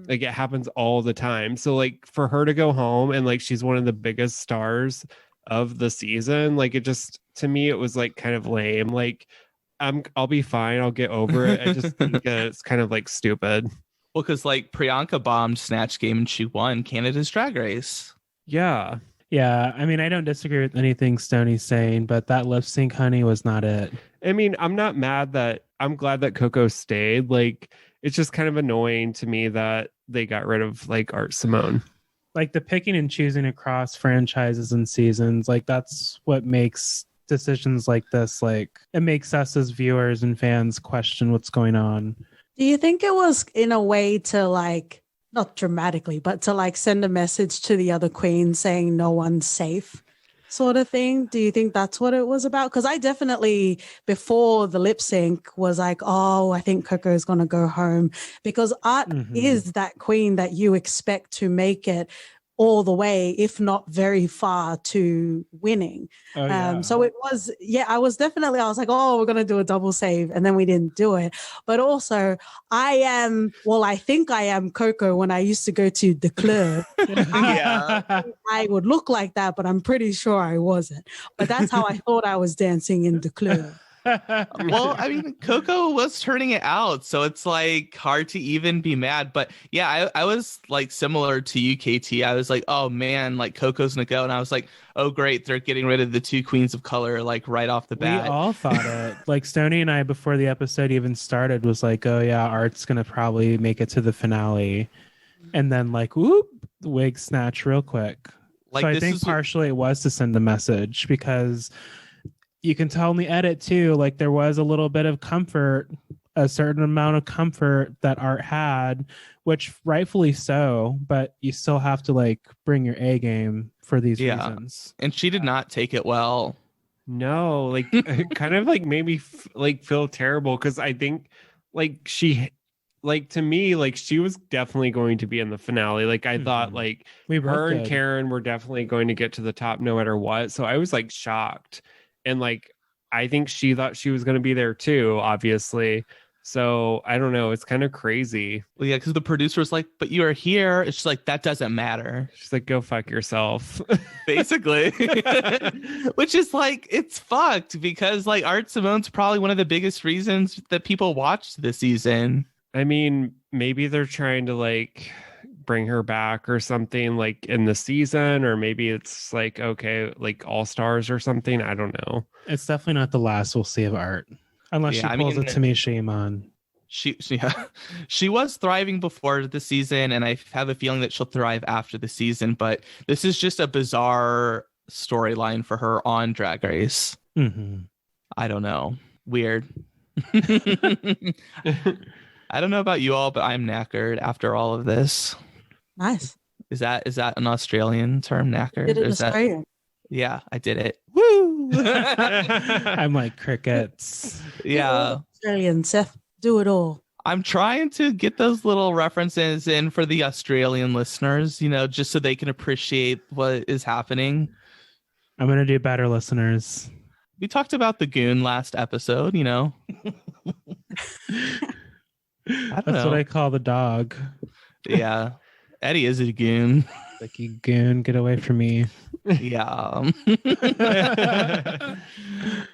S4: Like it happens all the time. So like for her to go home and like she's one of the biggest stars of the season, like it just, to me it was like kind of lame. Like I'll be fine, I'll get over it. I just think it's kind of like stupid.
S3: Well, because like Priyanka bombed Snatch Game and she won Canada's Drag Race.
S4: Yeah.
S2: Yeah. I mean, I don't disagree with anything Stoney's saying, but that lip sync, honey, was not it.
S4: I mean, I'm not mad that, I'm glad that Coco stayed. Like, it's just kind of annoying to me that they got rid of like Art Simone.
S2: Like the picking and choosing across franchises and seasons, like that's what makes decisions like this, like it makes us as viewers and fans question what's going on.
S5: Do you think it was in a way to like, not dramatically, but to like send a message to the other queens saying no one's safe sort of thing? Do you think that's what it was about? Because I definitely, before the lip sync, was like, oh, I think Coco is going to go home, because Art is that queen that you expect to make it all the way, if not very far, to winning.
S2: Oh, yeah.
S5: So it was, I was like, oh, we're going to do a double save. And then we didn't do it. But also I think I am Coco when I used to go to the club. I would look like that, but I'm pretty sure I wasn't. But that's how I thought I was dancing in the club.
S3: Well, I mean, Coco was turning it out, so it's like hard to even be mad. But yeah, I was like similar to you, KT. I was like, oh man, like Coco's gonna go, and I was like, oh great, they're getting rid of the two queens of color like right off the bat.
S2: We all thought it. Like Stoney and I, before the episode even started, was like, oh yeah, Art's gonna probably make it to the finale, and then like, whoop, wig snatch real quick.
S3: Like,
S2: so I think partially it was to send a message, because you can tell in the edit too, like there was a little bit of comfort, a certain amount of comfort that Art had, which rightfully so, but you still have to like bring your A game for these reasons.
S3: And she did not take it well.
S4: No, like it kind of like made me like feel terrible, because I think like she, like to me, like she was definitely going to be in the finale. Like I thought like her and Karen were definitely going to get to the top no matter what. So I was like shocked. And like, I think she thought she was going to be there too, obviously. So I don't know. It's kind of crazy.
S3: Well, yeah, because the producer was like, but you are here. It's just like, that doesn't matter.
S4: She's like, go fuck yourself.
S3: Basically. Which is like, it's fucked, because like Art Simone's probably one of the biggest reasons that people watched this season.
S4: I mean, maybe they're trying to like bring her back or something like in the season, or maybe it's like, okay, like All Stars or something. I don't know.
S2: It's definitely not the last we'll see of Art, unless she pulls a Tamisha Iman.
S3: She was thriving before the season, and I have a feeling that she'll thrive after the season, but this is just a bizarre storyline for her on Drag Race. I don't know. Weird. I don't know about you all, but I'm knackered after all of this.
S5: Nice.
S3: Is that an Australian term, knackered?
S5: Did it Australian?
S3: Yeah, I did it. Woo!
S2: I'm like crickets.
S3: Yeah.
S5: Australian, Seth, do it all.
S3: I'm trying to get those little references in for the Australian listeners, you know, just so they can appreciate what is happening.
S2: I'm going to do better, listeners.
S3: We talked about the goon last episode, you know.
S2: That's what I call the dog.
S3: Yeah. Eddie is a goon.
S2: Like, you goon, get away from me.
S3: Yeah.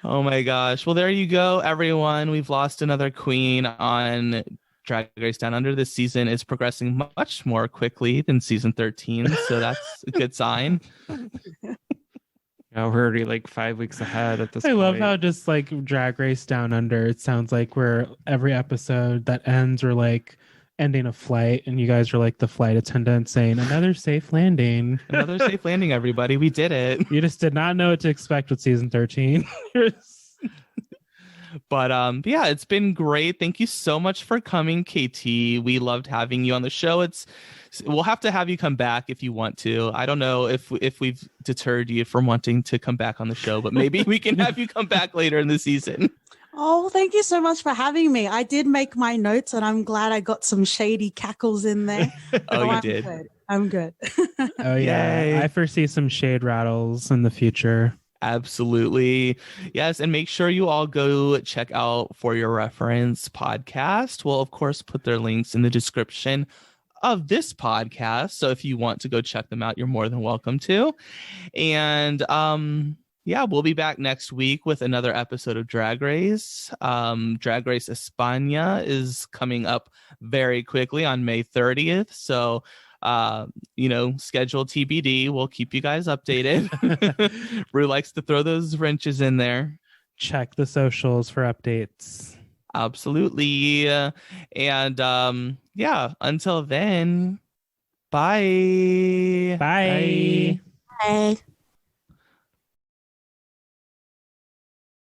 S3: Oh my gosh. Well, there you go, everyone. We've lost another queen on Drag Race Down Under. This season is progressing much more quickly than season 13, so that's a good sign.
S4: Yeah, we're already like 5 weeks ahead at this
S2: point. I love
S4: point.
S2: how just like Drag Race Down Under, it sounds like we're every episode that ends, we're like ending a flight, and you guys are like the flight attendant saying, another safe landing.
S3: Another safe landing, everybody. We did it.
S2: You just did not know what to expect with season 13.
S3: But yeah, it's been great. Thank you so much for coming, KT. We loved having you on the show. We'll have to have you come back if you want to. I don't know if we've deterred you from wanting to come back on the show, but maybe we can have you come back later in the season.
S5: Oh, thank you so much for having me. I did make my notes, and I'm glad I got some shady cackles in there.
S3: You did.
S5: Good. I'm good.
S2: Oh yeah.
S3: Yay.
S2: I foresee some shade rattles in the future.
S3: Absolutely. Yes. And make sure you all go check out For Your Reference podcast. We'll, of course, put their links in the description of this podcast. So if you want to go check them out, you're more than welcome to. And yeah, we'll be back next week with another episode of Drag Race. Drag Race España is coming up very quickly on May 30th. So schedule TBD. We'll keep you guys updated. Rue likes to throw those wrenches in there.
S2: Check the socials for updates.
S3: Absolutely. And yeah, until then, bye.
S2: Bye.
S5: Bye.